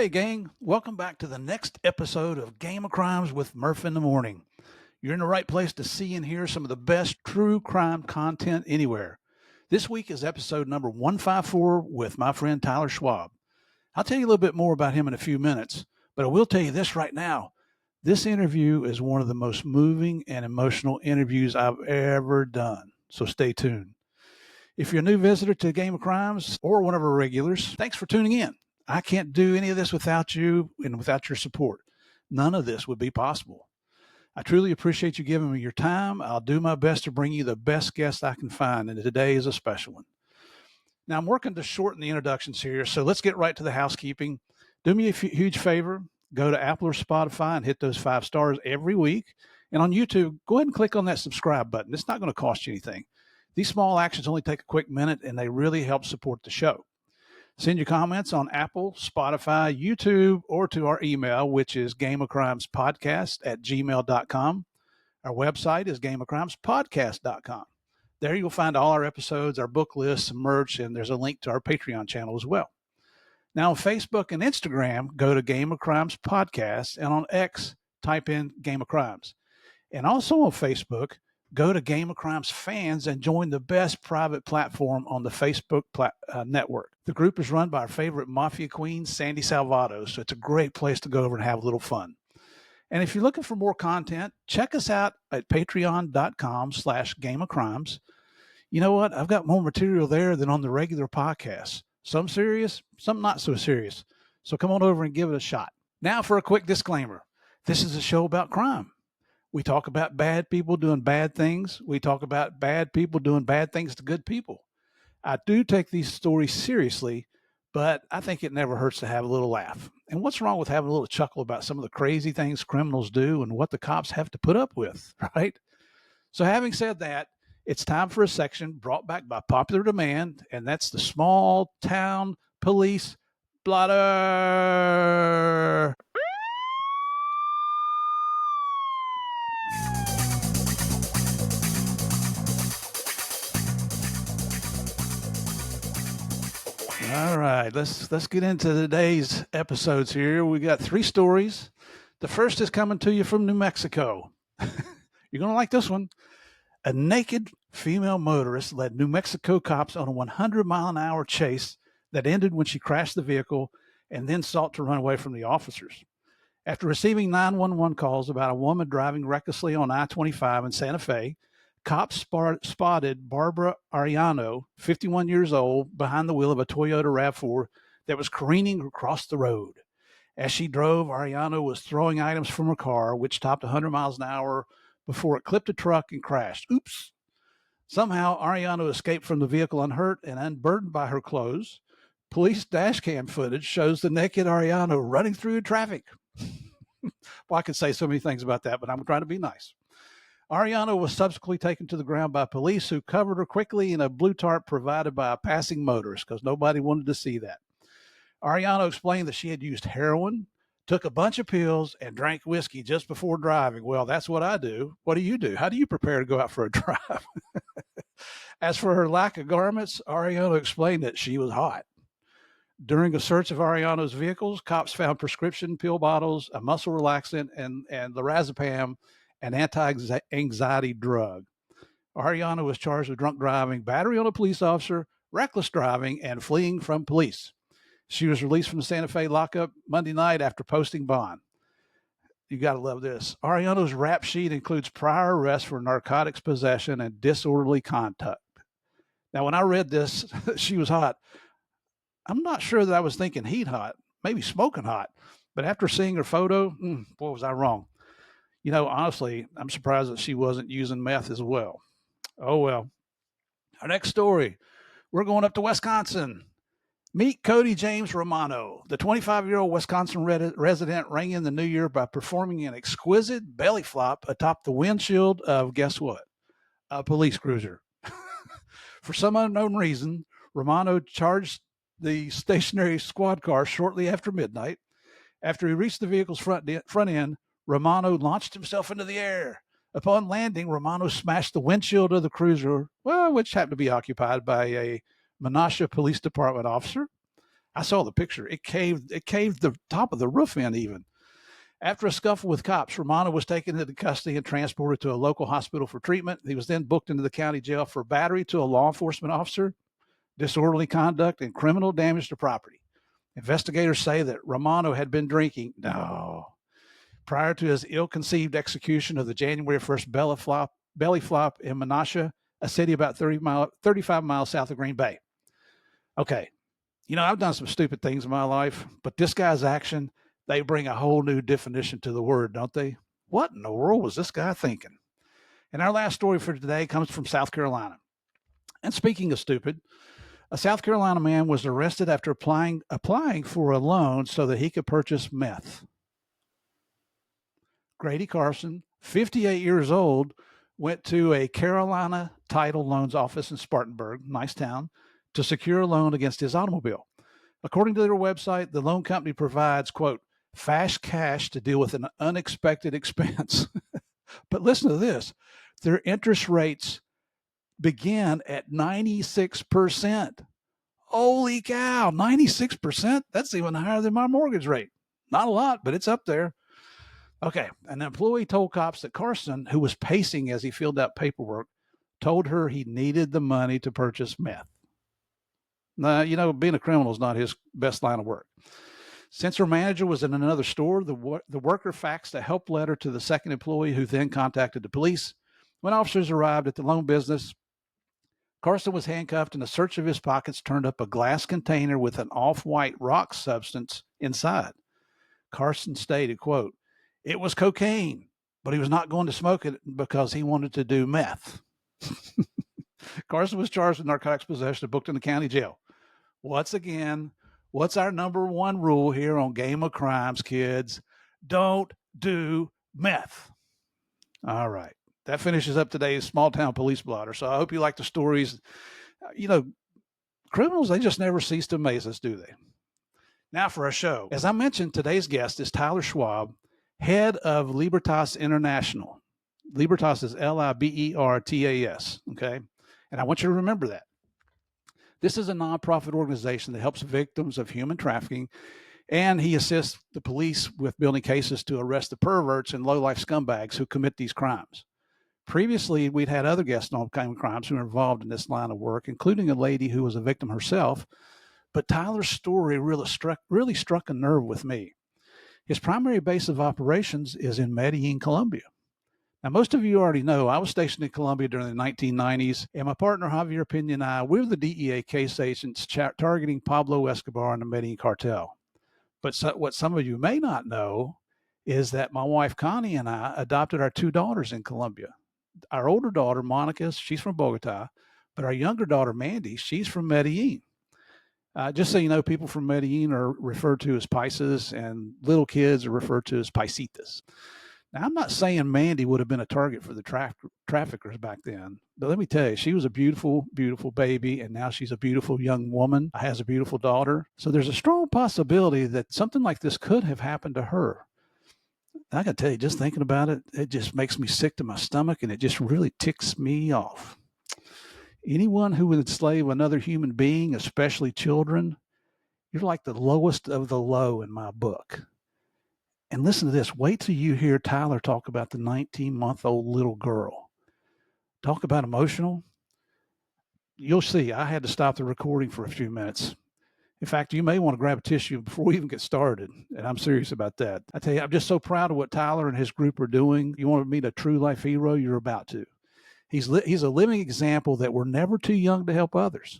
Hey, gang, welcome back to the next episode of Game of Crimes with Murph in the Morning. You're in the right place to see and hear some of the best true crime content anywhere. This week is episode number 154 with my friend Tyler Schwab. I'll tell you a little bit more about him in a few minutes, but I will tell you this right now. This interview is one of the most moving and emotional interviews I've ever done, so stay tuned. If you're a new visitor to Game of Crimes or one of our regulars, thanks for tuning in. I can't do any of this without you and without your support. None of this would be possible. I truly appreciate you giving me your time. I'll do my best to bring you the best guest I can find, and today is a special one. Now, I'm working to shorten the introductions here, so let's get right to the housekeeping. Do me a huge favor. Go to Apple or Spotify and hit those 5 stars every week. And on YouTube, go ahead and click on that subscribe button. It's not going to cost you anything. These small actions only take a quick minute, and they really help support the show. Send your comments on Apple, Spotify, YouTube, or to our email, which is gameofcrimespodcast@gmail.com. Our website is gameofcrimespodcast.com. There you'll find all our episodes, our book lists, some merch, and there's a link to our Patreon channel as well. Now on Facebook and Instagram, go to Game of Crimes Podcast, and on X, type in Game of Crimes. And also on Facebook, go to Game of Crimes Fans and join the best private platform on the Facebook network. The group is run by our favorite mafia queen, Sandy Salvato, so it's a great place to go over and have a little fun. And if you're looking for more content, check us out at patreon.com/Game of Crimes. You know what? I've got more material there than on the regular podcast. Some serious, some not so serious. So come on over and give it a shot. Now for a quick disclaimer. This is a show about crime. We talk about bad people doing bad things. We talk about bad people doing bad things to good people. I do take these stories seriously, but I think it never hurts to have a little laugh. And what's wrong with having a little chuckle about some of the crazy things criminals do and what the cops have to put up with, right? So having said that, it's time for a section brought back by popular demand, and that's the small town police blotter. All right, let's get into today's episodes here. We got 3 stories. The first is coming to you from New Mexico. You're going to like this one. A naked female motorist led New Mexico cops on a 100-mile-an-hour chase that ended when she crashed the vehicle and then sought to run away from the officers. After receiving 911 calls about a woman driving recklessly on I-25 in Santa Fe, cops spotted Barbara Arellano, 51 years old, behind the wheel of a Toyota RAV4 that was careening across the road. As she drove, Arellano was throwing items from her car, which topped 100 miles an hour before it clipped a truck and crashed. Oops. Somehow, Arellano escaped from the vehicle unhurt and unburdened by her clothes. Police dash cam footage shows the naked Arellano running through traffic. Well, I could say so many things about that, but I'm trying to be nice. Arellano was subsequently taken to the ground by police, who covered her quickly in a blue tarp provided by a passing motorist because nobody wanted to see that. Arellano explained that she had used heroin, took a bunch of pills, and drank whiskey just before driving. Well, that's what I do. What do you do? How do you prepare to go out for a drive? As for her lack of garments, Arellano explained that she was hot. During a search of Arellano's vehicles, cops found prescription pill bottles, a muscle relaxant, and lorazepam, an anti-anxiety drug. Arellano was charged with drunk driving, battery on a police officer, reckless driving, and fleeing from police. She was released from the Santa Fe lockup Monday night after posting bond. You got to love this. Arellano's rap sheet includes prior arrests for narcotics possession and disorderly conduct. Now, when I read this, she was hot. I'm not sure that I was thinking heat hot, maybe smoking hot. But after seeing her photo, boy, was I wrong. You know, honestly, I'm surprised that she wasn't using meth as well. Oh, well. Our next story, we're going up to Wisconsin. Meet Cody James Romano. The 25-year-old Wisconsin resident rang in the new year by performing an exquisite belly flop atop the windshield of, guess what? A police cruiser. For some unknown reason, Romano charged the stationary squad car shortly after midnight. After he reached the vehicle's front end, Romano launched himself into the air. Upon landing, Romano smashed the windshield of the cruiser, which happened to be occupied by a Menasha Police Department officer. I saw the picture. It caved the top of the roof in even. After a scuffle with cops, Romano was taken into custody and transported to a local hospital for treatment. He was then booked into the county jail for battery to a law enforcement officer, disorderly conduct, and criminal damage to property. Investigators say that Romano had been drinking. No. Prior to his ill-conceived execution of the January 1st belly flop in Menasha, a city about 35 miles south of Green Bay. Okay, I've done some stupid things in my life, but this guy's action, they bring a whole new definition to the word, don't they? What in the world was this guy thinking? And our last story for today comes from South Carolina. And speaking of stupid, a South Carolina man was arrested after applying for a loan so that he could purchase meth. Grady Carson, 58 years old, went to a Carolina Title Loans office in Spartanburg, nice town, to secure a loan against his automobile. According to their website, the loan company provides, quote, fast cash to deal with an unexpected expense. But listen to this. Their interest rates begin at 96%. Holy cow, 96%? That's even higher than my mortgage rate. Not a lot, but it's up there. Okay, an employee told cops that Carson, who was pacing as he filled out paperwork, told her he needed the money to purchase meth. Now, being a criminal is not his best line of work. Since her manager was in another store, the worker faxed a help letter to the second employee, who then contacted the police. When officers arrived at the loan business, Carson was handcuffed, and a search of his pockets turned up a glass container with an off-white rock substance inside. Carson stated, quote, it was cocaine, but he was not going to smoke it because he wanted to do meth. Carson was charged with narcotics possession and booked in the county jail. Once again, what's our number one rule here on Game of Crimes, kids? Don't do meth. All right. That finishes up today's small town police blotter. So I hope you like the stories. Criminals, they just never cease to amaze us, do they? Now for our show. As I mentioned, today's guest is Tyler Schwab, head of Libertas International. Libertas is Libertas, okay? And I want you to remember that. This is a nonprofit organization that helps victims of human trafficking, and he assists the police with building cases to arrest the perverts and low-life scumbags who commit these crimes. Previously, we'd had other guests on Game of Crimes who were involved in this line of work, including a lady who was a victim herself. But Tyler's story really struck a nerve with me. His primary base of operations is in Medellin, Colombia. Now, most of you already know I was stationed in Colombia during the 1990s, and my partner Javier Pena and I, we're the DEA case agents targeting Pablo Escobar and the Medellin cartel. But what some of you may not know is that my wife Connie and I adopted our two daughters in Colombia. Our older daughter, Monica, she's from Bogota, but our younger daughter, Mandy, she's from Medellin. Just so you know, people from Medellin are referred to as paisas, and little kids are referred to as paisitas. Now, I'm not saying Mandy would have been a target for the traffickers back then, but let me tell you, she was a beautiful, beautiful baby, and now she's a beautiful young woman, has a beautiful daughter. So there's a strong possibility that something like this could have happened to her. I got to tell you, just thinking about it, it just makes me sick to my stomach, and it just really ticks me off. Anyone who would enslave another human being, especially children, you're like the lowest of the low in my book. And listen to this. Wait till you hear Tyler talk about the 19-month-old little girl. Talk about emotional. You'll see. I had to stop the recording for a few minutes. In fact, you may want to grab a tissue before we even get started, and I'm serious about that. I tell you, I'm just so proud of what Tyler and his group are doing. You want to meet a true life hero? You're about to. He's a living example that we're never too young to help others.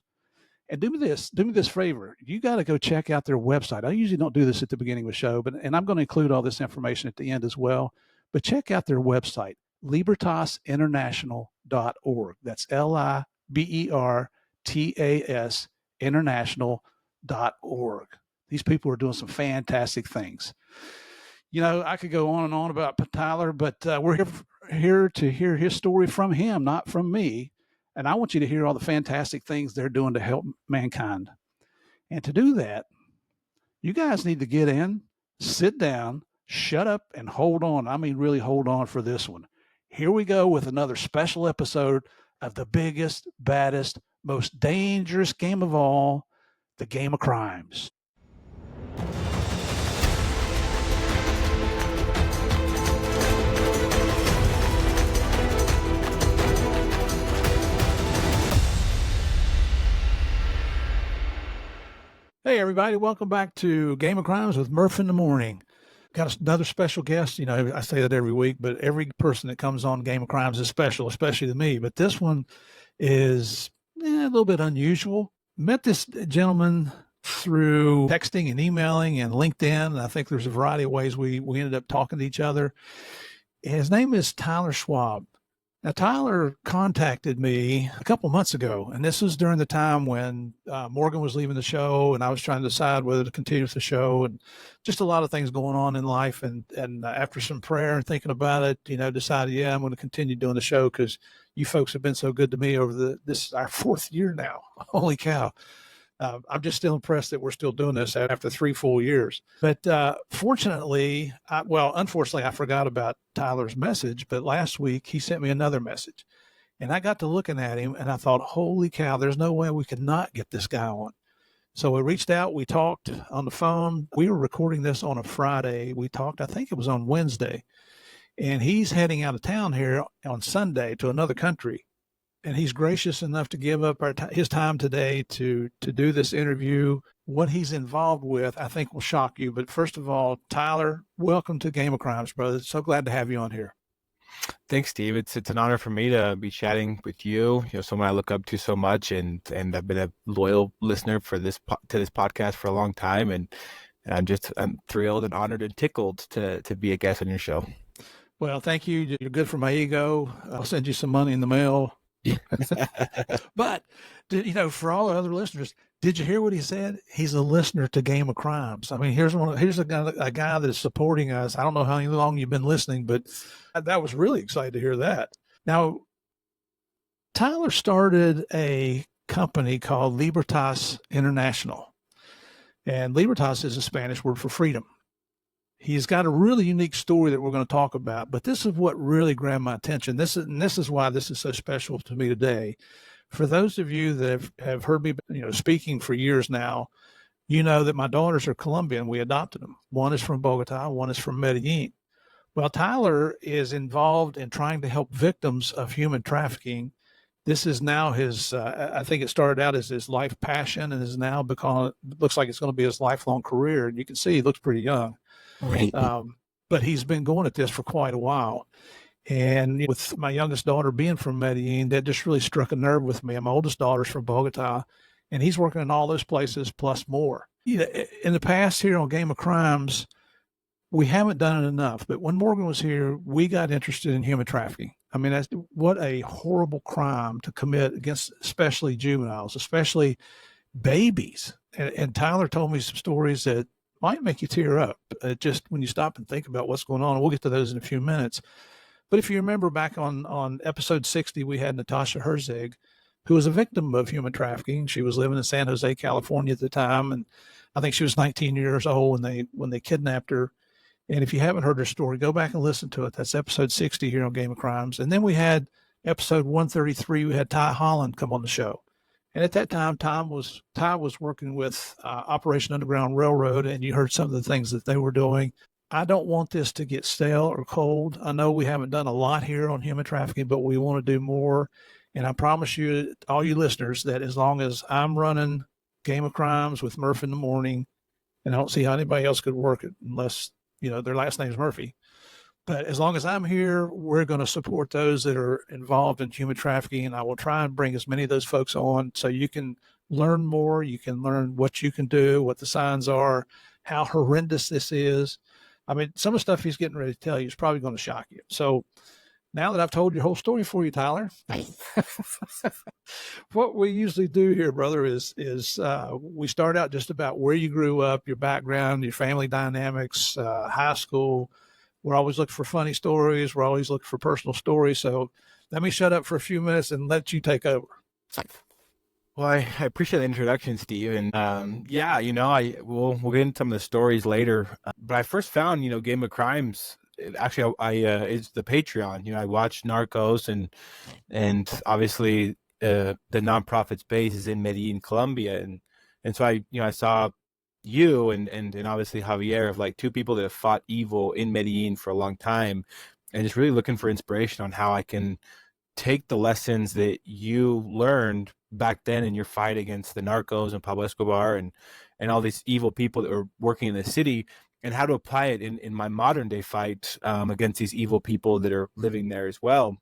And do me this favor. You got to go check out their website. I usually don't do this at the beginning of the show, and I'm going to include all this information at the end as well. But check out their website, libertasinternational.org. That's LIBERTAS international.org. These people are doing some fantastic things. I could go on and on about Tyler, but we're here to hear his story from him, not from me. And I want you to hear all the fantastic things they're doing to help mankind. And to do that, you guys need to get in, sit down, shut up, and hold on. I mean, really hold on for this one. Here we go with another special episode of the biggest, baddest, most dangerous game of all, the Game of Crimes. Hey, everybody. Welcome back to Game of Crimes with Murph in the Morning. Got another special guest. You know, I say that every week, but every person that comes on Game of Crimes is special, especially to me. But this one is a little bit unusual. Met this gentleman through texting and emailing and LinkedIn. And I think there's a variety of ways we ended up talking to each other. His name is Tyler Schwab. Now, Tyler contacted me a couple months ago, and this was during the time when Morgan was leaving the show, and I was trying to decide whether to continue with the show, and just a lot of things going on in life. And after some prayer and thinking about it, decided, I'm going to continue doing the show because you folks have been so good to me over this is our 4th year now. Holy cow. I'm just still impressed that we're still doing this after 3 full years. But unfortunately, I forgot about Tyler's message. But last week, he sent me another message. And I got to looking at him, and I thought, holy cow, there's no way we could not get this guy on. So we reached out. We talked on the phone. We were recording this on a Friday. We talked, I think it was on Wednesday. And he's heading out of town here on Sunday to another country. And he's gracious enough to give up his time today to do this interview. What he's involved with, I think, will shock you. But first of all, Tyler, welcome to Game of Crimes, brother. So glad to have you on here. Thanks, Steve. It's an honor for me to be chatting with you. Someone I look up to so much, and I've been a loyal listener to this podcast for a long time, and I'm thrilled and honored and tickled to be a guest on your show. Well, thank you. You're good for my ego. I'll send you some money in the mail. But, for all the other listeners, did you hear what he said? He's a listener to Game of Crimes. I mean, here's a guy that is supporting us. I don't know how long you've been listening, but that was really excited to hear that. Now, Tyler started a company called Libertas International. And Libertas is a Spanish word for freedom. He's got a really unique story that we're going to talk about, but this is what really grabbed my attention. This is why this is so special to me today. For those of you that have heard me, speaking for years now, you know that my daughters are Colombian. We adopted them. One is from Bogota, one is from Medellin. Well, Tyler is involved in trying to help victims of human trafficking. This is now his, I think it started out as his life passion and is now looks like it's going to be his lifelong career. And you can see he looks pretty young. Right. But he's been going at this for quite a while. And with my youngest daughter being from Medellin, that just really struck a nerve with me. And my oldest daughter's from Bogota, and he's working in all those places plus more. In the past here on Game of Crimes, we haven't done it enough. But when Morgan was here, we got interested in human trafficking. I mean, what a horrible crime to commit against, especially juveniles, especially babies. And Tyler told me some stories that might make you tear up just when you stop and think about what's going on. We'll get to those in a few minutes. But if you remember back on episode 60, we had Natasha Herzig, who was a victim of human trafficking. She was living in San Jose, California at the time. And I think she was 19 years old when they kidnapped her. And if you haven't heard her story, go back and listen to it. That's episode 60 here on Game of Crimes. And then we had episode 133. We had Ty Holland come on the show. And at that time, Ty was working with Operation Underground Railroad, and you heard some of the things that they were doing. I don't want this to get stale or cold. I know we haven't done a lot here on human trafficking, but we want to do more. And I promise you, all you listeners, that as long as I'm running Game of Crimes with Murph in the Morning, and I don't see how anybody else could work it unless, their last name is Murphy. But as long as I'm here, we're going to support those that are involved in human trafficking. And I will try and bring as many of those folks on so you can learn more. You can learn what you can do, what the signs are, how horrendous this is. I mean, some of the stuff he's getting ready to tell you is probably going to shock you. So now that I've told your whole story for you, Tyler, what we usually do here, brother, is we start out just about where you grew up, your background, your family dynamics, high school. We're always looking for funny stories. We're always looking for personal stories. So let me shut up for a few minutes and let you take over. Well, I appreciate the introduction, Steve. And we'll get into some of the stories later. But I first found, Game of Crimes. Actually, it's the Patreon. I watched Narcos, and obviously the nonprofit space is in Medellin, Colombia, and so I saw you and obviously Javier, of like two people that have fought evil in Medellin for a long time, and just really looking for inspiration on how I can take the lessons that you learned back then in your fight against the narcos and Pablo Escobar and all these evil people that were working in the city, and how to apply it in my modern day fight against these evil people that are living there as well,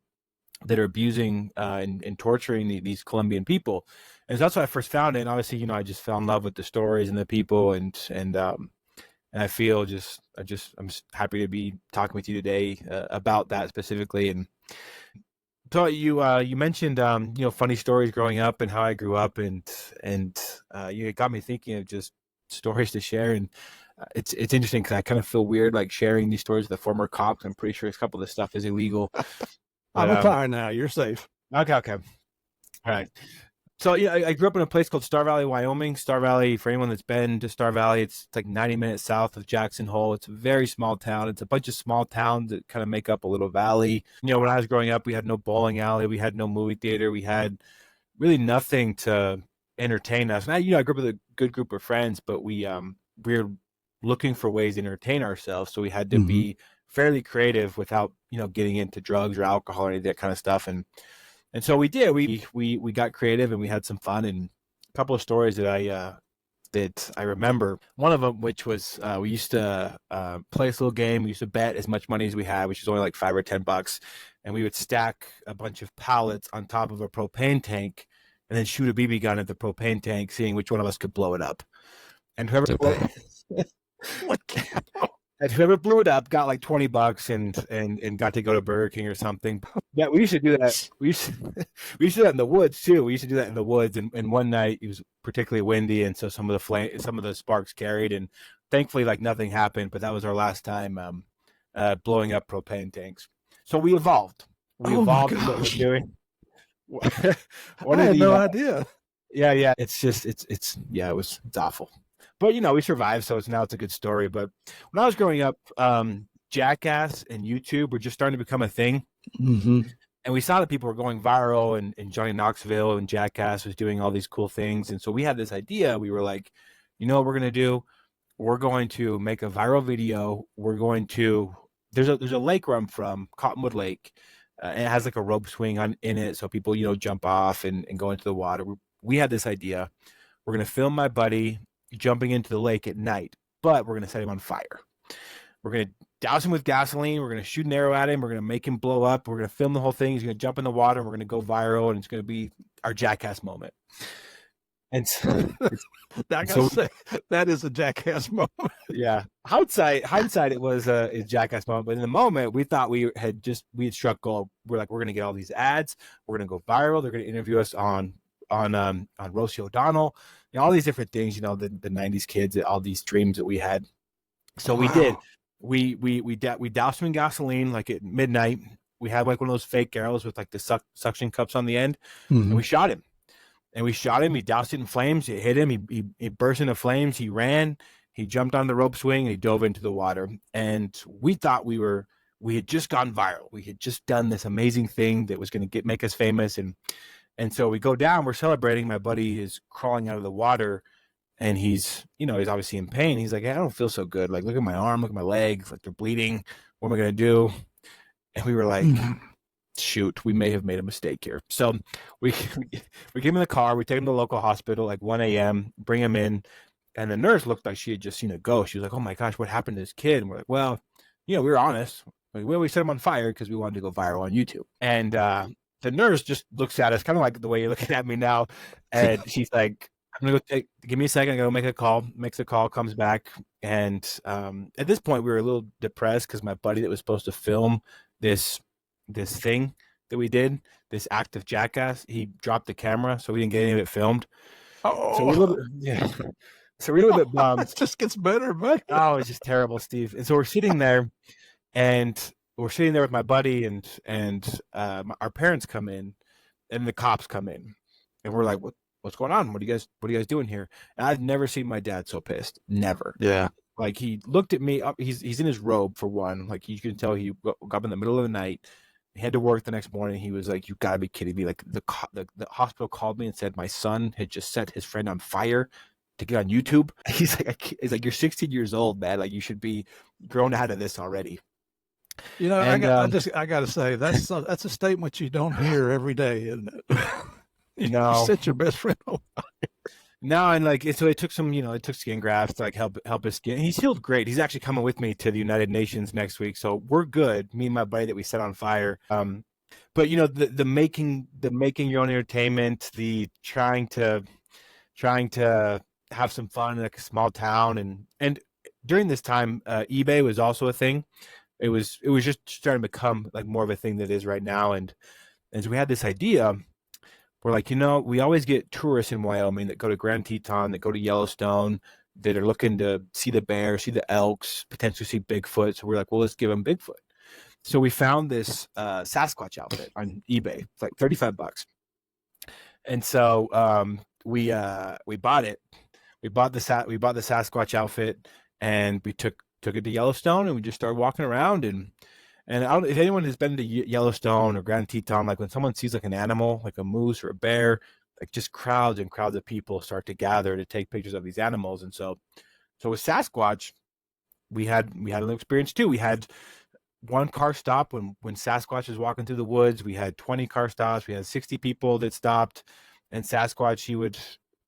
that are abusing and torturing these Colombian people. And so that's when I first found it. And obviously, you know, I just fell in love with the stories and the people, and I feel I'm just happy to be talking with you today about that specifically. And so you mentioned you know, funny stories growing up and how I grew up, and you got me thinking of just stories to share. And it's interesting because I kind of feel weird like sharing these stories with the former cops. I'm pretty sure a couple of this stuff is illegal. I'm But retired now. You're safe. okay, all right. So yeah, I grew up in a place called Star Valley, Wyoming. Star Valley, for anyone that's been to Star Valley, it's like 90 minutes south of Jackson Hole. It's a very small town. It's a bunch of small towns that kind of make up a little valley. You know, when I was growing up, we had no bowling alley, we had no movie theater, we had really nothing to entertain us. And I grew up with a good group of friends, but we were looking for ways to entertain ourselves, so we had to be fairly creative without, you know, getting into drugs or alcohol or any of that kind of stuff. And so we did. We got creative and we had some fun. And a couple of stories that I remember. One of them, which was we used to play this little game. We used to bet as much money as we had, which was only like $5 or $10, and we would stack a bunch of pallets on top of a propane tank, and then shoot a BB gun at the propane tank, seeing which one of us could blow it up. And whoever and whoever blew it up got like $20 and got to go to Burger King or something. Yeah, we used to do that. We used to do that in the woods too. We used to do that in the woods. And one night it was particularly windy, and so some of the sparks carried, and thankfully like nothing happened. But that was our last time blowing up propane tanks. So we evolved. We evolved in what we're doing. I had no idea. Yeah. It's awful. But, you know, we survived, so now it's a good story. But when I was growing up, Jackass and YouTube were just starting to become a thing. Mm-hmm. And we saw that people were going viral, and Johnny Knoxville and Jackass was doing all these cool things. And so we had this idea. We were like, you know what we're going to do? We're going to make a viral video. We're going to – there's a lake where I'm from, Cottonwood Lake, and it has like a rope swing in it, so people, you know, jump off and go into the water. We had this idea. We're going to film my buddy jumping into the lake at night, but we're going to set him on fire. We're going to douse him with gasoline. We're going to shoot an arrow at him. We're going to make him blow up. We're going to film the whole thing. He's going to jump in the water, and we're going to go viral, and it's going to be our Jackass moment. And so, that is a Jackass moment. Yeah. Hindsight, it was a Jackass moment, but in the moment, we thought we had struck gold. We're like, we're going to get all these ads. We're going to go viral. They're going to interview us on Rosie O'Donnell, you know, all these different things, you know, the 90s kids, all these dreams that we had. So we did. We doused him in gasoline like at midnight. We had like one of those fake arrows with like the suction cups on the end, and we shot him. He doused it in flames. It hit him. He burst into flames. He ran. He jumped on the rope swing, and he dove into the water. And we thought we had just gone viral. We had just done this amazing thing that was going to make us famous. And so we go down, we're celebrating. My buddy is crawling out of the water, and he's obviously in pain. He's like, hey, I don't feel so good. Like, look at my arm, look at my legs, like they're bleeding. What am I going to do? And we were like, shoot, we may have made a mistake here. So we get him in the car. We take him to the local hospital, like 1 a.m., bring him in. And the nurse looked like she had just seen a ghost. She was like, oh my gosh, what happened to this kid? And we're like, well, you know, we were honest. We set him on fire because we wanted to go viral on YouTube. And the nurse just looks at us kind of like the way you're looking at me now. And she's like, I'm going to give me a second. I'm going to make a call. Makes a call, comes back. And at this point, we were a little depressed because my buddy that was supposed to film this thing that we did, this act of Jackass, he dropped the camera, so we didn't get any of it filmed. Oh, so we're a little bit bummed. It just gets better, buddy. Oh, it's just terrible, Steve. And so we're sitting there, with my buddy, and our parents come in, and the cops come in, and we're like, what's going on? What are you guys doing here? And I've never seen my dad so pissed. Never. Yeah. Like, he looked at me. He's in his robe, for one. Like, you can tell he got up in the middle of the night. He had to work the next morning. He was like, you gotta be kidding me. Like, the hospital called me and said my son had just set his friend on fire to get on YouTube. He's like, you're 16 years old, man. Like, you should be grown out of this already. You know, And I got to say that's a statement you don't hear every day, isn't it? You no, set your best friend on. no, and like so, it took some, it took skin grafts to like help his skin. He's healed great. He's actually coming with me to the United Nations next week, so we're good. Me and my buddy that we set on fire. But the making your own entertainment, the trying to have some fun in like a small town, and during this time, eBay was also a thing. It was just starting to become like more of a thing that it is right now, and so we had this idea. We're like, we always get tourists in Wyoming that go to Grand Teton, that go to Yellowstone, that are looking to see the bear, see the elks, potentially see Bigfoot. So we're like, well, let's give them Bigfoot. So we found this Sasquatch outfit on eBay. It's like $35. And so we bought it. We bought the Sasquatch outfit, and we took it to Yellowstone, and we just started walking around. And I don't, if anyone has been to Yellowstone or Grand Teton, like when someone sees like an animal, like a moose or a bear, like just crowds and crowds of people start to gather to take pictures of these animals. And so with Sasquatch, we had a little experience too. We had one car stop when Sasquatch was walking through the woods. We had 20 car stops. We had 60 people that stopped, and Sasquatch,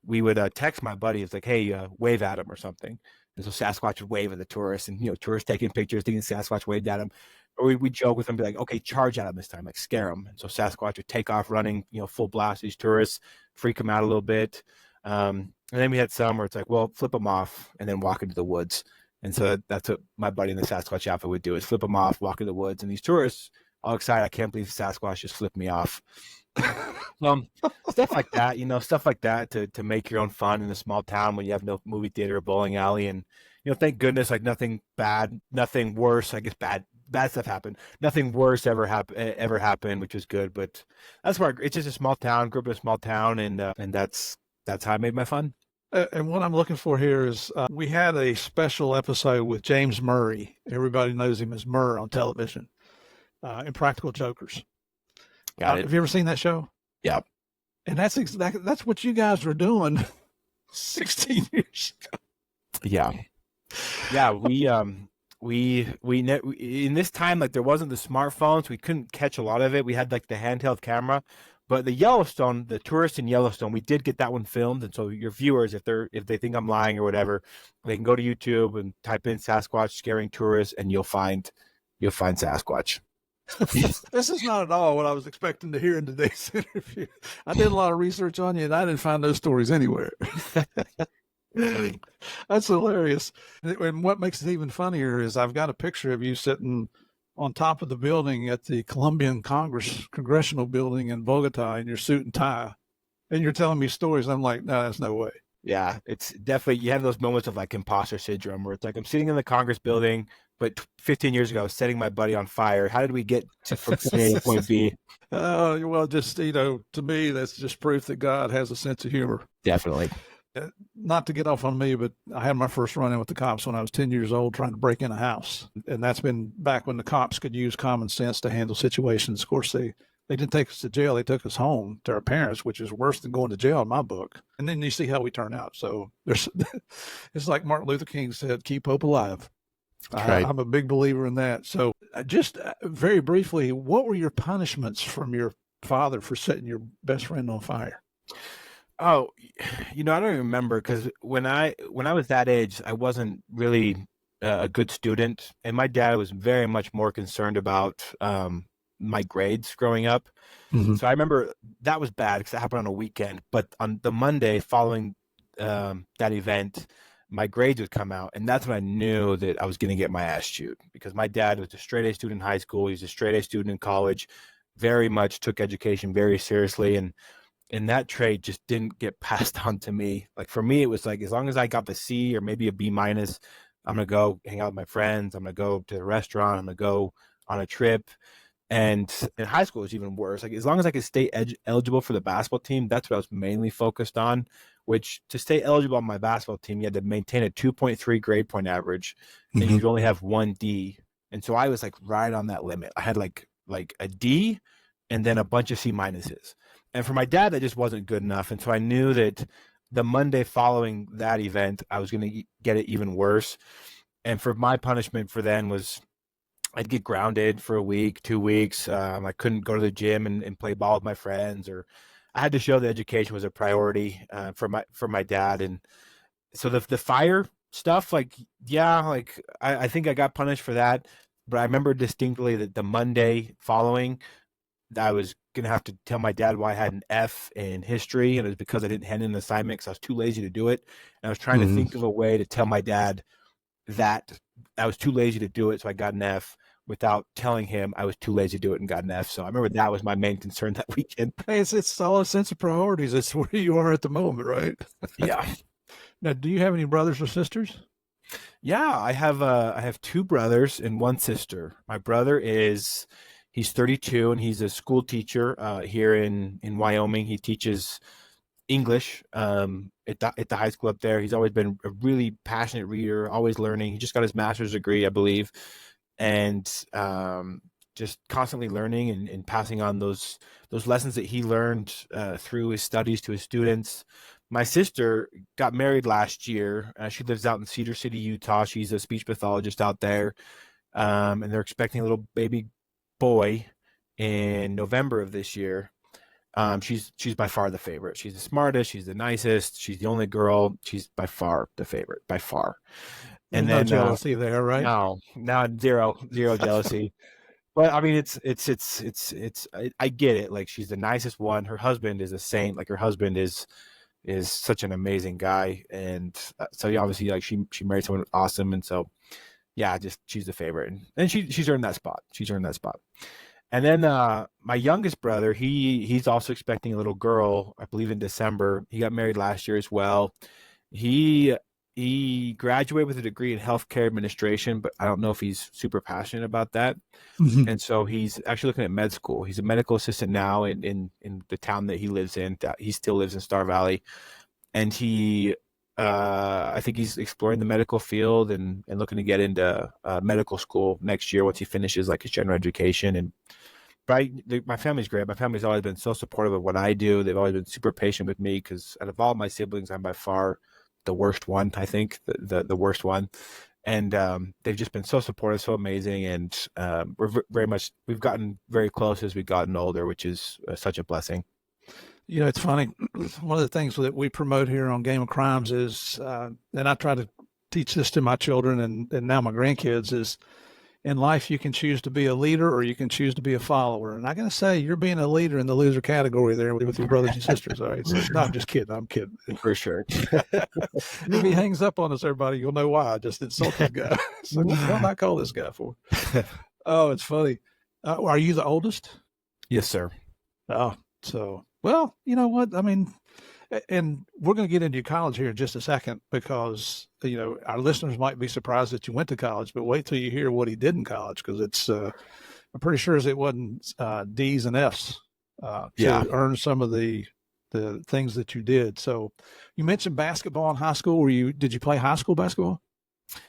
we would text my buddy. It's like, hey, wave at him or something. And so Sasquatch would wave at the tourists, and tourists taking pictures, thinking Sasquatch waved at him. Or we joke with him, be like, okay, charge at him this time, like scare him. And so Sasquatch would take off running, full blast these tourists, freak them out a little bit. And then we had some where it's like, well, flip them off and then walk into the woods. And so that's what my buddy in the Sasquatch outfit would do, is flip them off, walk in the woods. And these tourists, all excited, I can't believe Sasquatch just flipped me off. Stuff like that, stuff like that to make your own fun in a small town when you have no movie theater or bowling alley. And, thank goodness, like nothing bad, nothing worse. I guess bad stuff happened. Nothing worse ever happened, which was good. But that's where it's just a small town, grew up in a small town. And that's how I made my fun. And what I'm looking for here is we had a special episode with James Murray. Everybody knows him as Murr on television in Practical Jokers. Got it. Have you ever seen that show? Yeah. And that's what you guys were doing 16 years ago. Yeah. Yeah. We in this time, like there wasn't the smartphones. We couldn't catch a lot of it. We had like the handheld camera. But the tourists in Yellowstone, we did get that one filmed, and so your viewers, if they think I'm lying or whatever, they can go to YouTube and type in Sasquatch scaring tourists, and you'll find Sasquatch. This is not at all what I was expecting to hear in today's interview. I did a lot of research on you, and I didn't find those stories anywhere. That's hilarious. And what makes it even funnier is I've got a picture of you sitting on top of the building at the Colombian Congressional Building in Bogota in your suit and tie, and you're telling me stories. I'm like, no, that's no way. Yeah, it's definitely, you have those moments of like imposter syndrome where it's like I'm sitting in the Congress building, but 15 years ago I was setting my buddy on fire. How did we get from point A to point B? Well, just to me, that's just proof that God has a sense of humor. Definitely. Not to get off on me, but I had my first run-in with the cops when I was 10 years old trying to break in a house. And that's been back when the cops could use common sense to handle situations. Of course, they didn't take us to jail. They took us home to our parents, which is worse than going to jail in my book. And then you see how we turn out. So it's like Martin Luther King said, keep hope alive. Right. I'm a big believer in that. So just very briefly, what were your punishments from your father for setting your best friend on fire? Oh, I don't remember, because when I was that age, I wasn't really a good student, and my dad was very much more concerned about my grades growing up. Mm-hmm. So I remember that was bad because that happened on a weekend. But on the Monday following that event, my grades would come out, and that's when I knew that I was going to get my ass chewed, because my dad was a straight A student in high school. He was a straight A student in college, very much took education very seriously, and that trait just didn't get passed on to me. Like for me, it was like, as long as I got the C or maybe a B minus, I'm going to go hang out with my friends. I'm going to go to the restaurant. I'm going to go on a trip. And in high school, it was even worse. Like as long as I could stay eligible for the basketball team, that's what I was mainly focused on, which to stay eligible on my basketball team, you had to maintain a 2.3 grade point average, and you could only have one D. And so I was like right on that limit. I had like a D and then a bunch of C minuses. And for my dad, that just wasn't good enough. And so I knew that the Monday following that event, I was going to get it even worse. And for my punishment for then was I'd get grounded for a week, 2 weeks. I couldn't go to the gym and play ball with my friends, or I had to show that education was a priority for my dad. And so the fire stuff, like, yeah, like I think I got punished for that, but I remember distinctly that the Monday following, I was gonna have to tell my dad why I had an F in history, and it was because I didn't hand in an assignment because I was too lazy to do it. And I was trying to Mhm. think of a way to tell my dad that I was too lazy to do it, so I got an F, without telling him I was too lazy to do it and got an F. So I remember that was my main concern that weekend. Hey, it's all a sense of priorities. It's where you are at the moment, right? Yeah. Now, do you have any brothers or sisters? Yeah, I have two brothers and one sister. My brother is he's 32 and he's a school teacher here in Wyoming. He teaches English at the high school up there. He's always been a really passionate reader, always learning. He just got his master's degree, I believe, and just constantly learning and passing on those lessons that he learned through his studies to his students. My sister got married last year. She lives out in Cedar City, Utah. She's a speech pathologist out there, and they're expecting a little baby boy in November of this year. She's by far the favorite. She's the smartest. She's the nicest. She's the only girl. She's by far the favorite, by far. There's And no then jealousy there, right? no, not zero jealousy. But I mean, I get it. Like, she's the nicest one. Her husband is a saint. Like, her husband is such an amazing guy, and so yeah, obviously, like, she married someone awesome, and so yeah, just she's the favorite, and she's earned that spot. She's earned that spot. And then my youngest brother, he's also expecting a little girl, I believe in December. He got married last year as well. He he graduated with a degree in healthcare administration, but I don't know if he's super passionate about that. Mhm. And so he's actually looking at med school. He's a medical assistant now in the town that he lives in. He still lives in Star Valley, and I think he's exploring the medical field and looking to get into medical school next year once he finishes like his general education. And but my family's great. My family's always been so supportive of what I do. They've always been super patient with me because out of all my siblings, I'm by far the worst one. I think the worst one, and they've just been so supportive, so amazing, and we've gotten very close as we've gotten older, which is such a blessing. You know, it's funny. One of the things that we promote here on Game of Crimes is, and I try to teach this to my children and now my grandkids, is in life you can choose to be a leader or you can choose to be a follower. And I gotta say, you're being a leader in the loser category there with your brothers and sisters. All right, so no, I'm just kidding. I'm kidding. For sure. And if he hangs up on us, everybody, you'll know why. I just insulted the guy. So what did I call this guy for? Oh, it's funny. Are you the oldest? Yes, sir. Oh, so well, you know what? I mean, and we're going to get into college here in just a second because you know our listeners might be surprised that you went to college, but wait till you hear what he did in college because it's I'm pretty sure it wasn't D's and F's Yeah. to earn some of the things that you did. So you mentioned basketball in high school. Did you play high school basketball?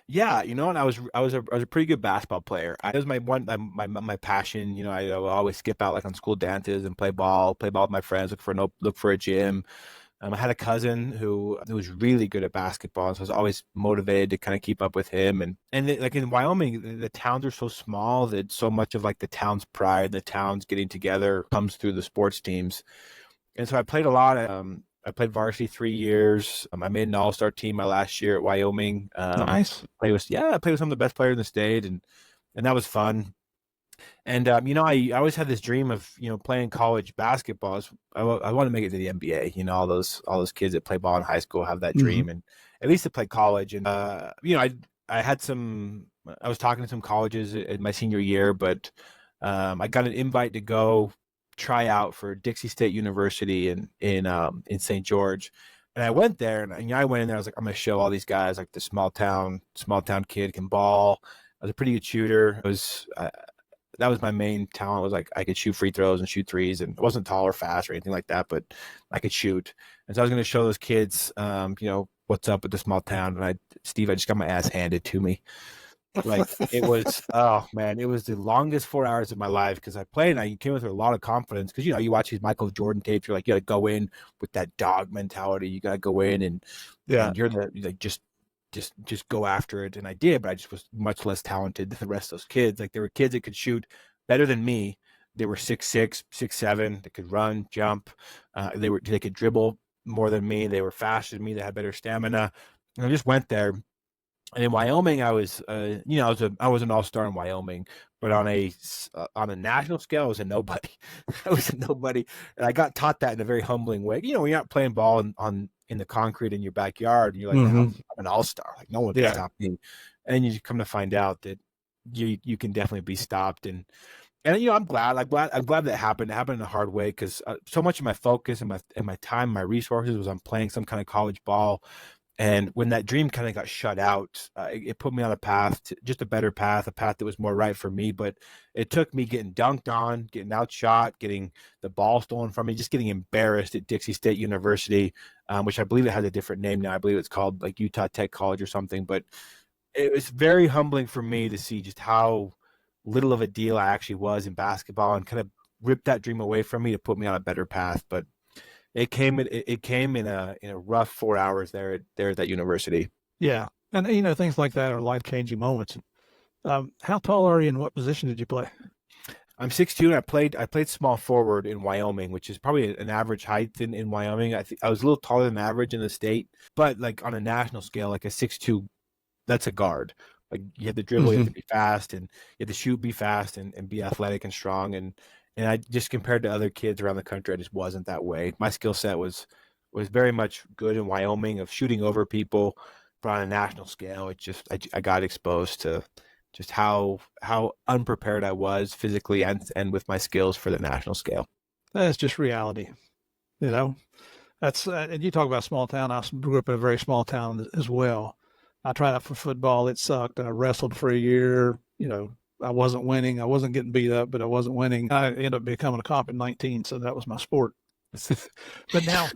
Yeah, and I was a pretty good basketball player. It was my passion. I would always skip out like on school dances and play ball with my friends, look for a gym. I had a cousin who was really good at basketball, so I was always motivated to kind of keep up with him. Like in Wyoming, the towns are so small that so much of like the town's pride, the towns getting together, comes through the sports teams. And so I played a lot. I played varsity 3 years. I made an all-star team my last year at Wyoming. Nice. I played with some of the best players in the state, and that was fun. And I always had this dream of playing college basketball. I want to make it to the NBA. All those kids that play ball in high school have that Hmm. dream, and at least to play college. And I had some. I was talking to some colleges in my senior year, but I got an invite to go try out for Dixie State University in St. George. And I went there, and I went in there. I was like, I'm gonna show all these guys like the small town kid can ball. I was a pretty good shooter. That was my main talent, was like I could shoot free throws and shoot threes, and I wasn't tall or fast or anything like that, but I could shoot. And so I was going to show those kids, what's up with the small town. And I just got my ass handed to me. Like, it was, oh man, it was the longest 4 hours of my life because I played and I came with a lot of confidence because, you watch these Michael Jordan tapes, you're like, you got to go in with that dog mentality. You got to go in Yeah. and you're like just just go after it, and I did, but I just was much less talented than the rest of those kids. Like there were kids that could shoot better than me. They were 6'6", 6'7". They could run, jump. They could dribble more than me. They were faster than me. They had better stamina. And I just went there. And in Wyoming, I was, I was an all-star in Wyoming, but on a national scale, I was a nobody. I was a nobody, and I got taught that in a very humbling way. When you're not playing ball in the concrete in your backyard, and you're like, man, I'm an all-star. Like no one can stop me. And you come to find out that you can definitely be stopped. And I'm glad that happened. It happened in a hard way because so much of my focus and my time, my resources was on playing some kind of college ball. And when that dream kind of got shut out, it put me on a path, just a better path, a path that was more right for me. But it took me getting dunked on, getting outshot, getting the ball stolen from me, just getting embarrassed at Dixie State University, which I believe it has a different name now. I believe it's called like Utah Tech College or something. But it was very humbling for me to see just how little of a deal I actually was in basketball, and kind of ripped that dream away from me to put me on a better path. But it came in a rough 4 hours there at that university. Yeah. And, things like that are life-changing moments. How tall are you and what position did you play? I'm 6'2", and I played small forward in Wyoming, which is probably an average height in Wyoming. I was a little taller than average in the state, but like on a national scale, like a 6'2", that's a guard. Like you have to dribble, you have to be fast, and you have to shoot, be fast, and be athletic and strong. And I just, compared to other kids around the country, I just wasn't that way. My skill set was very much good in Wyoming of shooting over people, but on a national scale, I got exposed to just how unprepared I was physically and with my skills for the national scale. That's just reality. That's and you talk about small town. I grew up in a very small town as well. I tried out for football. It sucked. I wrestled for a year. I wasn't winning. I wasn't getting beat up, but I wasn't winning. I ended up becoming a cop at 19, so that was my sport. But now,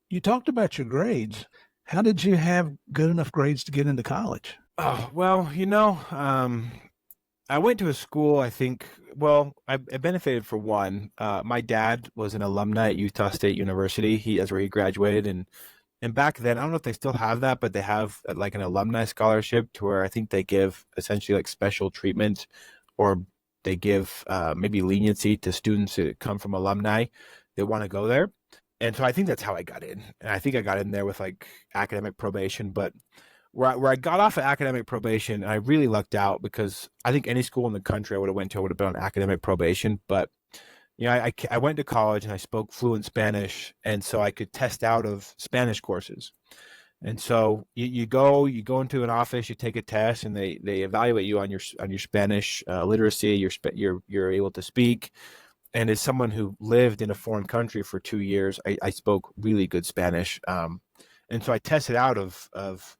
you talked about your grades. How did you have good enough grades to get into college? Oh, well, I went to a school, I think, well, I benefited for one. My dad was an alumni at Utah State University. That's where he graduated. And back then, I don't know if they still have that, but they have like an alumni scholarship to where I think they give essentially like special treatment, or they give maybe leniency to students that come from alumni that want to go there. And so I think that's how I got in. And I think I got in there with like academic probation. But where I got off of academic probation, and I really lucked out, because I think any school in the country I would have went to, I would have been on academic probation. But I went to college and I spoke fluent Spanish, and so I could test out of Spanish courses. And so you go into an office, you take a test, and they evaluate you on your Spanish literacy. You're able to speak. And as someone who lived in a foreign country for 2 years, I spoke really good Spanish. And so I tested out of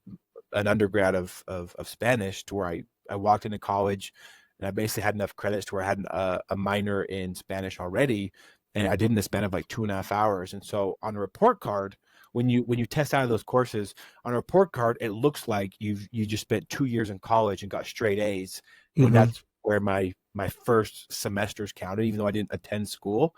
an undergrad of Spanish, to where I walked into college, and I basically had enough credits to where I had a minor in Spanish already, and I did in the span of like 2.5 hours. And so on a report card, when you test out of those courses, on a report card, it looks like you just spent 2 years in college and got straight A's. And that's where my first semesters counted, even though I didn't attend school.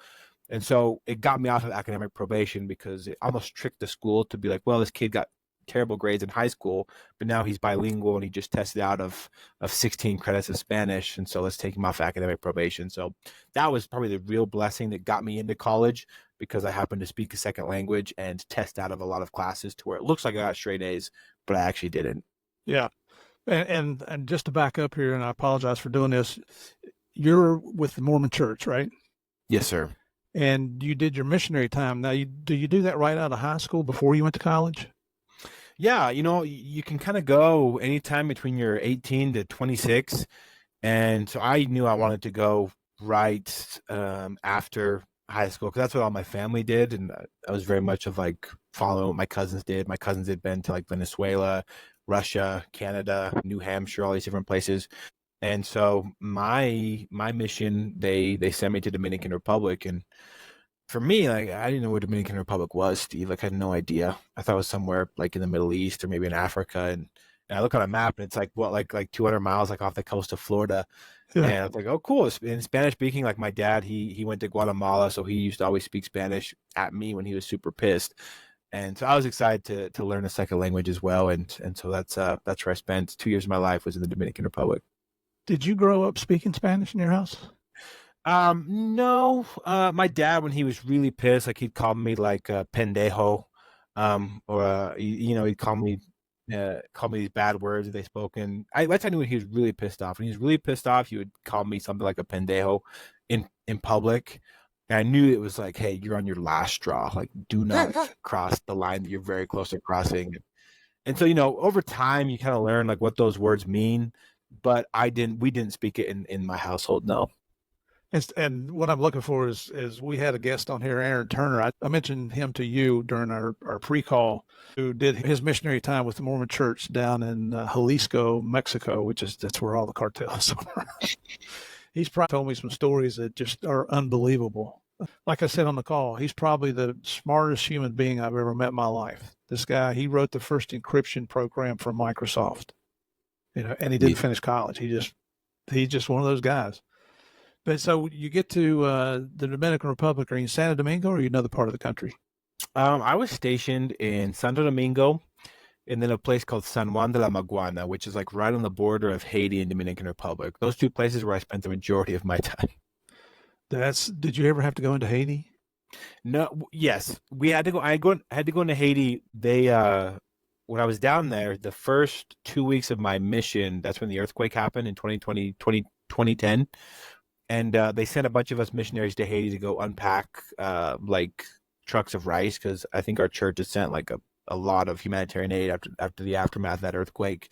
And so it got me off of academic probation, because it almost tricked the school to be like, well, this kid got terrible grades in high school, but now he's bilingual and he just tested out of 16 credits of Spanish, and so let's take him off academic probation. So that was probably the real blessing that got me into college, because I happened to speak a second language and test out of a lot of classes to where it looks like I got straight A's, but I actually didn't. Yeah. And just to back up here, and I apologize for doing this, you're with the Mormon Church, right? Yes, sir. And you did your missionary time. Now, do you do that right out of high school before you went to college? Yeah, you can kind of go anytime between your 18 to 26. And so I knew I wanted to go right after high school, because that's what all my family did. And I was very much of like following what my cousins did. My cousins had been to like Venezuela, Russia, Canada, New Hampshire, all these different places. And so my mission, they sent me to Dominican Republic. And for me, like, I didn't know where Dominican Republic was, Steve. Like, I had no idea. I thought it was somewhere like in the Middle East or maybe in Africa. And I look on a map, and it's like, what, like 200 miles like off the coast of Florida. Yeah. And I was like, oh, cool. In Spanish speaking, like my dad, he went to Guatemala, so he used to always speak Spanish at me when he was super pissed. And so I was excited to learn a second language as well. And so that's where I spent 2 years of my life, was in the Dominican Republic. Did you grow up speaking Spanish in your house? No. My dad, when he was really pissed, like he'd call me like pendejo, or he'd call me these bad words that they spoken. That's I knew when he was really pissed off. When he was really pissed off, he would call me something like a pendejo in public. And I knew it was like, hey, you're on your last straw. Like, do not cross the line that you're very close to crossing. And so, over time, you kind of learn like what those words mean. But we didn't speak it in my household. No. And what I'm looking for is we had a guest on here, Aaron Turner. I mentioned him to you during our pre-call, who did his missionary time with the Mormon Church down in Jalisco, Mexico, that's where all the cartels are. He's probably told me some stories that just are unbelievable. Like I said on the call, he's probably the smartest human being I've ever met in my life. This guy, he wrote the first encryption program for Microsoft, and he didn't finish college. He's just one of those guys. But so you get to the Dominican Republic. Are you in Santo Domingo, or are you another part of the country? I was stationed in Santo Domingo, and then a place called San Juan de la Maguana, which is like right on the border of Haiti and Dominican Republic. Those two places where I spent the majority of my time. Did you ever have to go into Haiti? No, yes, we had to go. I had to go into Haiti. They when I was down there, the first 2 weeks of my mission, that's when the earthquake happened in 2010. And they sent a bunch of us missionaries to Haiti to go unpack like trucks of rice, because I think our church has sent like a lot of humanitarian aid after the aftermath of that earthquake.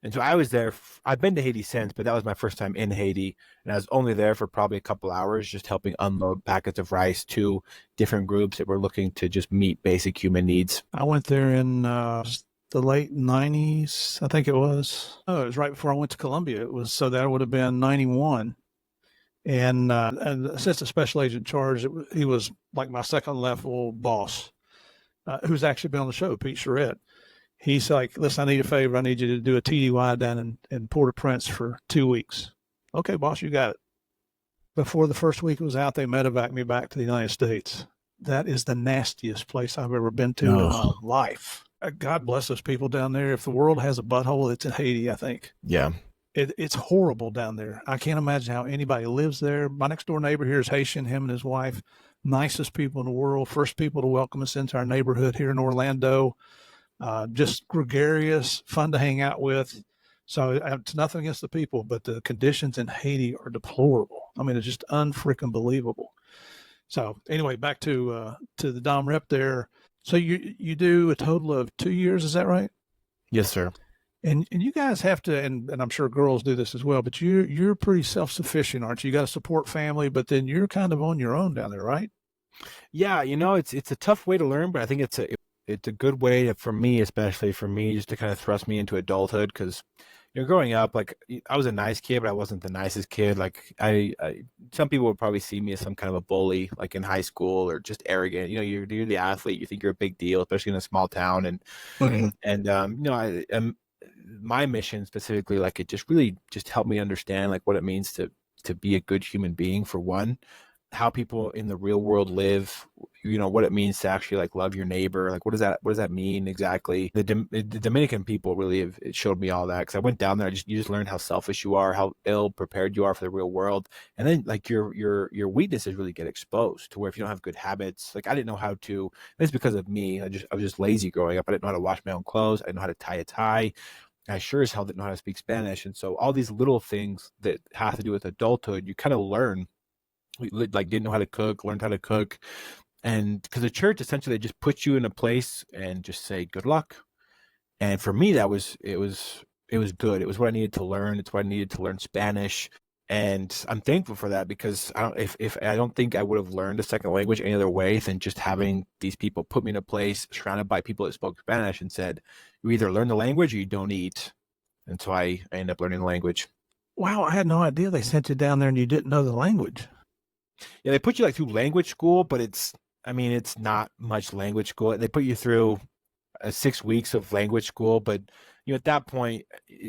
And so I was there. I've been to Haiti since, but that was my first time in Haiti. And I was only there for probably a couple hours, just helping unload packets of rice to different groups that were looking to just meet basic human needs. I went there in the late 90s, I think it was. Oh, it was right before I went to Colombia. So that would have been 91. And Assistant Special Agent Charge, he was like my second level boss, who's actually been on the show, Pete Charette. He's like, listen, I need a favor. I need you to do a TDY down in Port-au-Prince for 2 weeks. Okay, boss, you got it. Before the first week was out, they medevaced me back to the United States. That is the nastiest place I've ever been to in my life. God bless those people down there. If the world has a butthole, it's in Haiti, I think. Yeah. It's horrible down there. I can't imagine how anybody lives there. My next door neighbor here is Haitian, him and his wife. Nicest people in the world. First people to welcome us into our neighborhood here in Orlando. Just gregarious, fun to hang out with. So it's nothing against the people, but the conditions in Haiti are deplorable. I mean, it's just unfreaking believable. So anyway, back to the Dom Rep there. So you do a total of 2 years, is that right? Yes, sir. And you guys have to, and I'm sure girls do this as well, but you're pretty self-sufficient, aren't you? You got to support family, but then you're kind of on your own down there, right? Yeah, it's a tough way to learn, but I think it's a good way for me, especially for me, just to kind of thrust me into adulthood. Because growing up, like I was a nice kid, but I wasn't the nicest kid. Like I some people would probably see me as some kind of a bully, like in high school, or just arrogant. You're the athlete, you think you're a big deal, especially in a small town, and my mission specifically, like it just really just helped me understand like what it means to be a good human being, for one, how people in the real world live, what it means to actually like love your neighbor. Like, what does that mean exactly? The Dominican people really it showed me all that, because I went down there. You just learn how selfish you are, how ill prepared you are for the real world. And then like your weaknesses really get exposed to where if you don't have good habits, like I didn't know how to, it's because of me. I was just lazy growing up. I didn't know how to wash my own clothes. I didn't know how to tie a tie. I sure as hell didn't know how to speak Spanish. And so all these little things that have to do with adulthood, you kind of learn. We like didn't know how to cook, learned how to cook. And because the church essentially just puts you in a place and just say good luck. And for me, it was good. It was what I needed to learn. It's what I needed to learn Spanish. And I'm thankful for that, because I don't think I would have learned a second language any other way than just having these people put me in a place surrounded by people that spoke Spanish and said, you either learn the language or you don't eat. And so I ended up learning the language. Wow, I had no idea they sent you down there and you didn't know the language. Yeah, they put you like through language school, but it's not much language school. They put you through 6 weeks of language school, but at that point,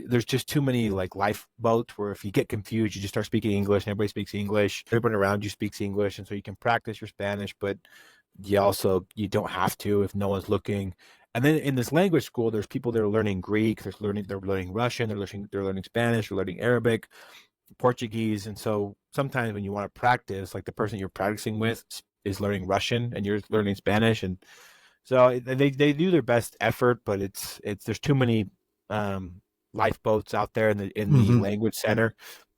there's just too many like lifeboats where if you get confused, you just start speaking English, and everybody speaks English. Everybody around you speaks English, and so you can practice your Spanish. But you don't have to if no one's looking. And then in this language school, there's people that are learning Greek, they're learning Russian, they're learning Spanish, they're learning Arabic, Portuguese. And so sometimes when you want to practice, like the person you're practicing with is learning Russian and you're learning Spanish. And so they do their best effort, but it's there's too many lifeboats out there in the Mm-hmm. language center.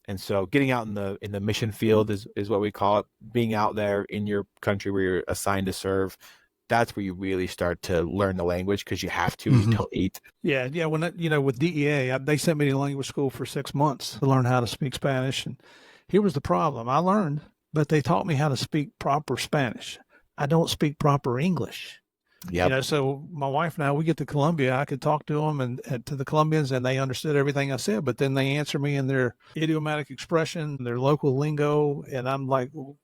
And so getting out in the mission field is what we call it, being out there in your country where you're assigned to serve. That's where you really start to learn the language because you have to, you Mm-hmm. don't eat. Yeah. When with DEA, they sent me to language school for 6 months to learn how to speak Spanish, and here was the problem: I learned, but they taught me how to speak proper Spanish. I don't speak proper English. Yep. So my wife and I, we get to Colombia, I could talk to them and to the Colombians, and they understood everything I said, but then they answer me in their idiomatic expression, their local lingo, and I'm like, well,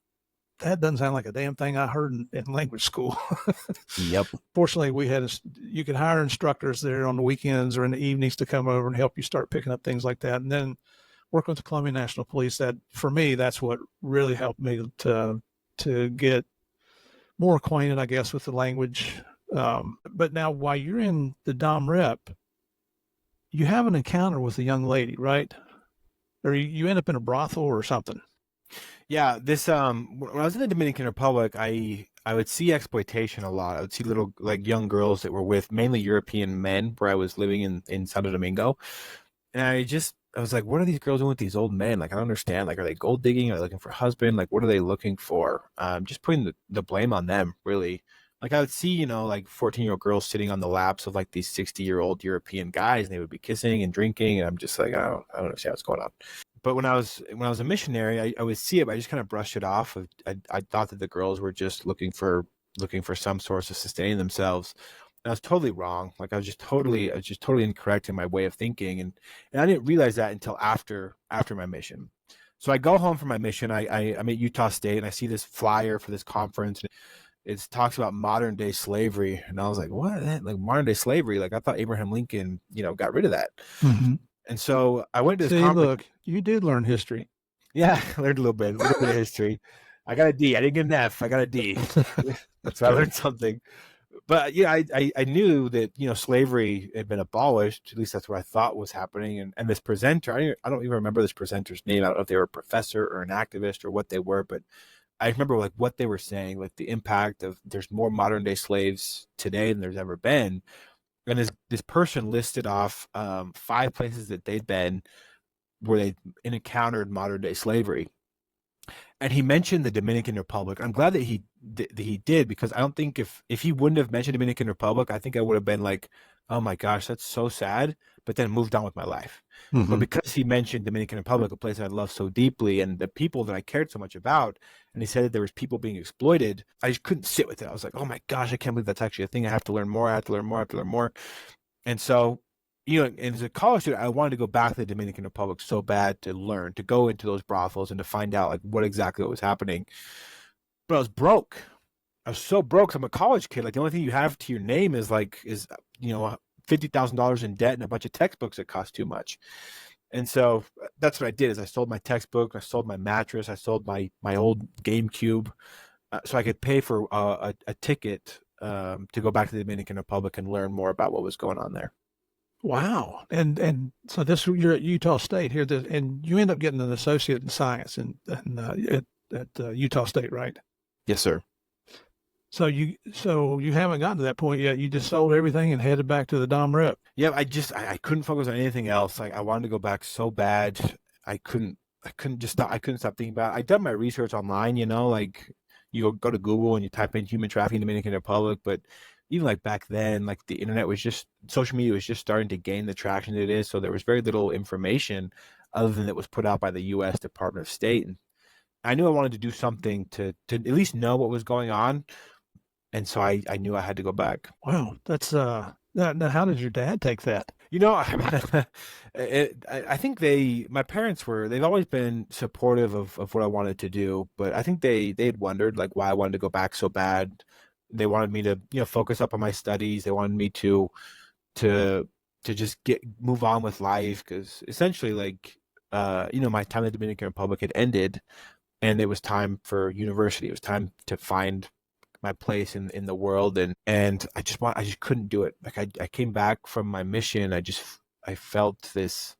that doesn't sound like a damn thing I heard in language school. Yep. Fortunately, you could hire instructors there on the weekends or in the evenings to come over and help you start picking up things like that. And then working with the Colombian National Police, that for me, that's what really helped me to get more acquainted, I guess, with the language. But now, while you're in the Dom Rep, you have an encounter with a young lady, right? Or you end up in a brothel or something. Yeah, this when I was in the Dominican Republic, I would see exploitation a lot. I would see little like young girls that were with mainly European men where I was living in Santo Domingo. And I was like, what are these girls doing with these old men? Like I don't understand. Like are they gold digging? Are they looking for a husband? Like what are they looking for? Just putting the blame on them, really. Like I would see, like 14-year-old girls sitting on the laps of like these 60-year-old European guys and they would be kissing and drinking and I'm just like, I don't understand what's going on. But when I was a missionary, I would see it, but I just kind of brushed it off. I thought that the girls were just looking for some source of sustaining themselves. And I was totally wrong. Like I was just totally incorrect in my way of thinking, and I didn't realize that until after my mission. So I go home from my mission. I'm at Utah State, and I see this flyer for this conference. It talks about modern day slavery, and I was like, "What? Like modern day slavery? Like I thought Abraham Lincoln, got rid of that." Mm-hmm. And so I went to this See, conference. look, you did learn history. Yeah, I learned a little bit of history. I got a D. I didn't get an F. I got a D. So I learned something. But yeah, I knew that slavery had been abolished. At least that's what I thought was happening. And this presenter, I don't even remember this presenter's name. I don't know if they were a professor or an activist or what they were, but I remember like what they were saying, like the impact of there's more modern day slaves today than there's ever been. And this person listed off 5 places that they'd been where they encountered modern day slavery. And he mentioned the Dominican Republic. I'm glad that he did because I don't think if he wouldn't have mentioned Dominican Republic, I think I would have been like, oh my gosh, that's so sad. But then moved on with my life. But Mm-hmm. because he mentioned Dominican Republic, a place I love so deeply, and the people that I cared so much about, and he said that there was people being exploited, I just couldn't sit with it. I was like, oh my gosh, I can't believe that's actually a thing. I have to learn more. I have to learn more. I have to learn more. And so, as a college student, I wanted to go back to the Dominican Republic so bad to learn, to go into those brothels and to find out like what exactly was happening. But I was broke. I was so broke. I'm a college kid. Like the only thing you have to your name is $50,000 in debt and a bunch of textbooks that cost too much. And so that's what I did. Is I sold my textbook, I sold my mattress, I sold my old GameCube, so I could pay for a ticket to go back to the Dominican Republic and learn more about what was going on there. Wow. And so you're at Utah State here, and you end up getting an associate in science at Utah State, right? Yes, sir. So you haven't gotten to that point yet. You just sold everything and headed back to the Dom Rep. Yeah, I couldn't focus on anything else. Like I wanted to go back so bad. I couldn't stop thinking about it. I'd done my research online, like you go to Google and you type in human trafficking in the Dominican Republic, but even like back then, like the internet was just social media was just starting to gain the traction that it is. So there was very little information other than that was put out by the US Department of State. And I knew I wanted to do something to at least know what was going on. And so I knew I had to go back. Wow, that's now how did your dad take that? I think my parents they've always been supportive of what I wanted to do, but I think they'd wondered like why I wanted to go back so bad. They wanted me to, focus up on my studies. They wanted me to just move on with life because essentially like, my time in the Dominican Republic had ended and it was time for university. It was time to find my place in the world, and I just couldn't do it. Like I came back from my mission, I felt this,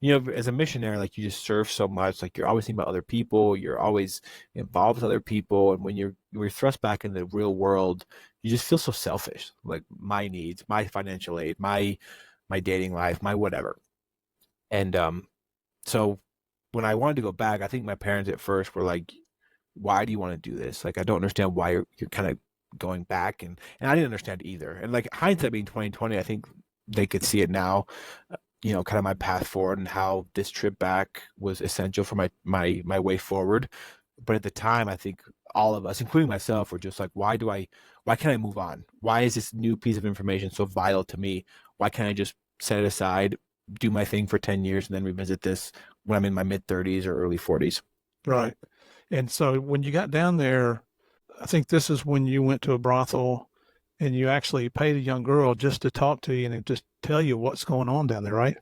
as a missionary, like you just serve so much, like you're always thinking about other people, you're always involved with other people, and when you're thrust back in the real world, you just feel so selfish, like my needs, my financial aid, my dating life, my whatever. And so when I wanted to go back, I think my parents at first were like, why do you want to do this? Like, I don't understand why you're kind of going back. And I didn't understand either. And like hindsight being 2020, I think they could see it now, kind of my path forward and how this trip back was essential for my way forward. But at the time, I think all of us, including myself, were just like, why can't I move on? Why is this new piece of information so vital to me? Why can't I just set it aside, do my thing for 10 years and then revisit this when I'm in my mid 30s or early 40s? Right. And so when you got down there, I think this is when you went to a brothel and you actually paid a young girl just to talk to you and just tell you what's going on down there, right?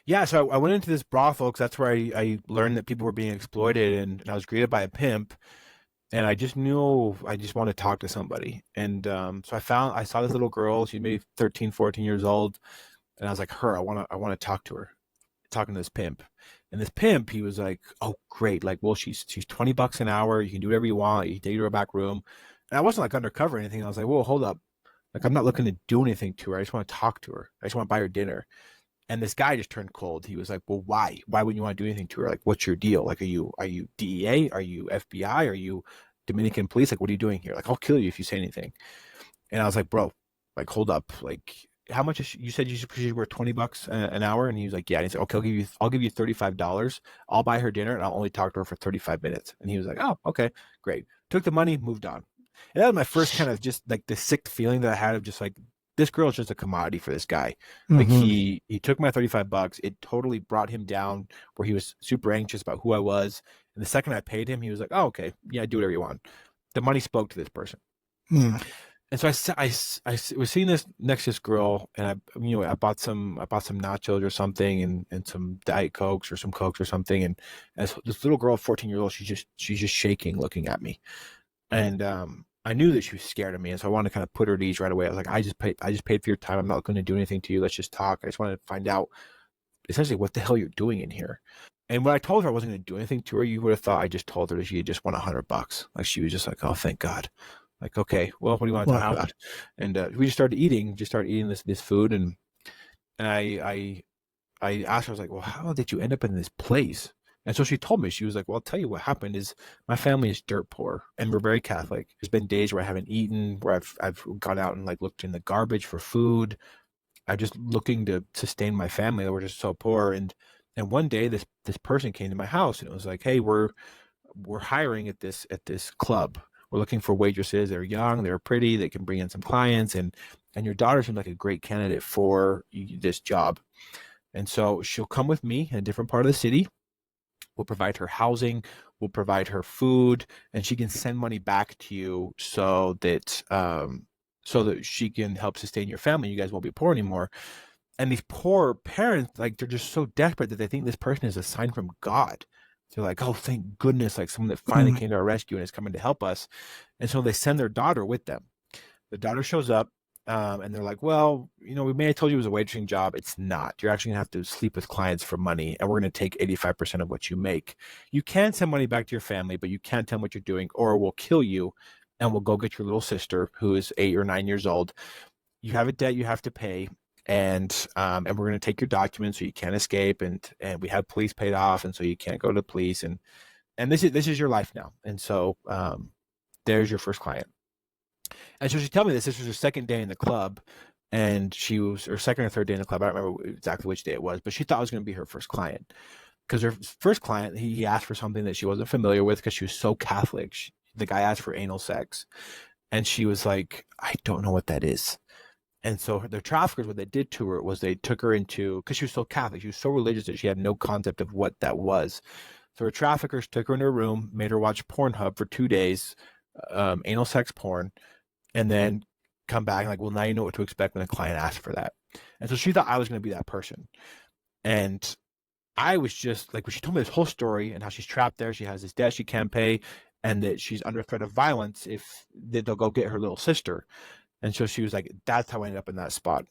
Yeah, so I went into this brothel because that's where I learned that people were being exploited, and I was greeted by a pimp, and I just knew I just wanted to talk to somebody. And so I saw this little girl, she's maybe 13, 14 years old, and I was like, I want to talk to her, talking to this pimp. And this pimp, he was like, oh, great. Like, well, she's $20 an hour. You can do whatever you want. You can take her to a back room. And I wasn't like undercover or anything. I was like, whoa, hold up. Like, I'm not looking to do anything to her. I just want to talk to her. I just want to buy her dinner. And this guy just turned cold. He was like, well, why? Why wouldn't you want to do anything to her? Like, what's your deal? Like, are you DEA? Are you FBI? Are you Dominican police? Like, what are you doing here? Like, I'll kill you if you say anything. And I was like, bro, like, hold up. Like, how much is you said you should worth $20 an hour? And he was like, yeah. And he said, okay, I'll give you $35. I'll buy her dinner and I'll only talk to her for 35 minutes. And he was like, oh, okay, great. Took the money, moved on. And that was my first kind of just like the sick feeling that I had of just like, this girl is just a commodity for this guy. Like he took my $35. It totally brought him down where he was super anxious about who I was. And the second I paid him, he was like, oh, okay, yeah, do whatever you want. The money spoke to this person. And so I was seeing this next to this girl, and I bought some nachos or something, and some Diet Cokes or some Cokes or something. And as this little girl, 14 years old, she's just shaking, looking at me. And I knew that she was scared of me, and so I wanted to kind of put her at ease right away. I was like, I just paid for your time. I'm not going to do anything to you. Let's just talk. I just wanted to find out essentially what the hell you're doing in here. And when I told her I wasn't going to do anything to her, you would have thought I just told her that she had just won $100. Like she was just like, oh, thank God. Like, okay, well, what do you want to talk about? And we just started eating this food, and I asked her, I was like, well, how did you end up in this place? And so she told me, she was like, well, I'll tell you what happened is my family is dirt poor and we're very Catholic. There's been days where I haven't eaten, where I've gone out and like looked in the garbage for food. I'm just looking to sustain my family. We're just so poor. And one day this person came to my house and it was like, hey, we're hiring at this club. We're looking for waitresses. They're young, they're pretty, they can bring in some clients, and your daughter seems like a great candidate for this job. And so she'll come with me in a different part of the city. We'll provide her housing, we'll provide her food, and she can send money back to you so that she can help sustain your family. You guys won't be poor anymore. And these poor parents, like they're just so desperate that they think this person is a sign from God. They're like, oh, thank goodness, like someone that finally came to our rescue and is coming to help us. And so they send their daughter with them. The daughter shows up, and they're like, well, we may have told you it was a waitressing job. It's not. You're actually going to have to sleep with clients for money, and we're going to take 85% of what you make. You can send money back to your family, but you can't tell them what you're doing, or we'll kill you, and we'll go get your little sister, who is 8 or 9 years old. You have a debt you have to pay, and we're going to take your documents so you can't escape, and we have police paid off, and so you can't go to the police, and this is your life now. And so there's your first client. And so she told me this was her second day in the club, and she was her second or third day in the club. I don't remember exactly which day it was, but she thought it was going to be her first client, because her first client, he asked for something that she wasn't familiar with because she was so Catholic. The guy asked for anal sex, and she was like, I don't know what that is. And so the traffickers, what they did to her was they took her into, because she was so Catholic, she was so religious that she had no concept of what that was. So her traffickers took her into a room, made her watch Pornhub for 2 days, anal sex porn, and then come back and like, well, now you know what to expect when a client asks for that. And so she thought I was going to be that person. And I was just like, when she told me this whole story and how she's trapped there, she has this debt she can't pay. and that she's under threat of violence if they'll go get her little sister. And so she was like, that's how I ended up in that spot.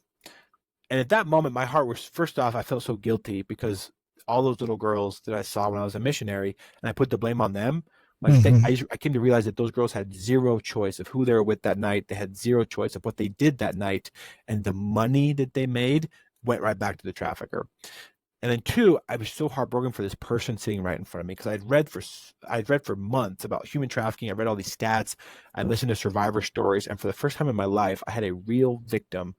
And at that moment, my heart was, first off, I felt so guilty because all those little girls that I saw when I was a missionary, and I put the blame on them. Like I came to realize that those girls had zero choice of who they were with that night. They had zero choice of what they did that night, and the money that they made went right back to the trafficker. And then two, I was so heartbroken for this person sitting right in front of me because I'd read for months about human trafficking. I read all these stats. I listened to survivor stories, and for the first time in my life, I had a real victim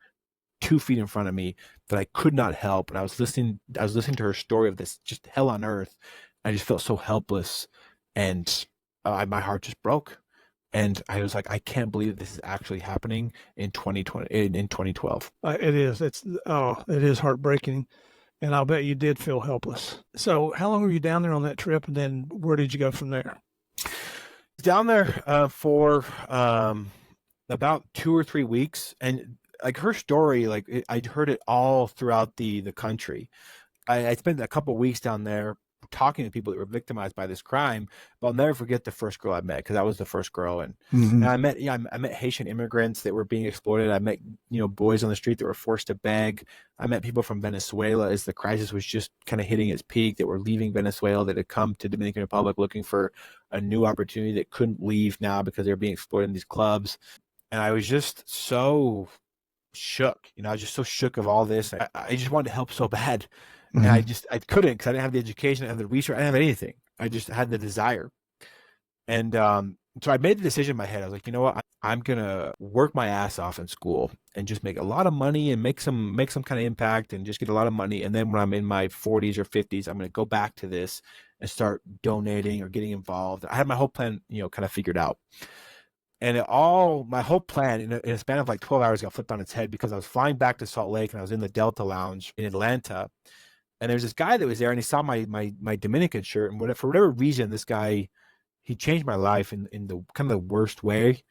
2 feet in front of me that I could not help. And I was listening to her story of this just hell on earth. I just felt so helpless, and my heart just broke. And I was like, I can't believe this is actually happening in 2020 in 2012. It is. It is heartbreaking, and I'll bet you did feel helpless. So, how long were you down there on that trip, and then where did you go from there? Down there for about 2 or 3 weeks, and like her story, I'd heard it all throughout the country. I spent a couple of weeks down there talking to people that were victimized by this crime, but I'll never forget the first girl I met, because I was the first girl, and I met Haitian immigrants that were being exploited. I met boys on the street that were forced to beg. I met people from Venezuela as the crisis was just kind of hitting its peak, that were leaving Venezuela, that had come to Dominican Republic looking for a new opportunity, that couldn't leave now because they were being exploited in these clubs. And I was just so shook. I was just so shook of all this. I just wanted to help so bad. And I couldn't, because I didn't have the education, I didn't have the research, I didn't have anything. I just had the desire. And so I made the decision in my head. I was like, you know what? I'm going to work my ass off in school and just make a lot of money and make some kind of impact and just get a lot of money. And then when I'm in my 40s or 50s, I'm going to go back to this and start donating or getting involved. I had my whole plan, kind of figured out. And my whole plan in a span of like 12 hours got flipped on its head, because I was flying back to Salt Lake and I was in the Delta Lounge in Atlanta. And there's this guy that was there, and he saw my Dominican shirt, and for whatever reason, this guy, he changed my life in the kind of the worst way,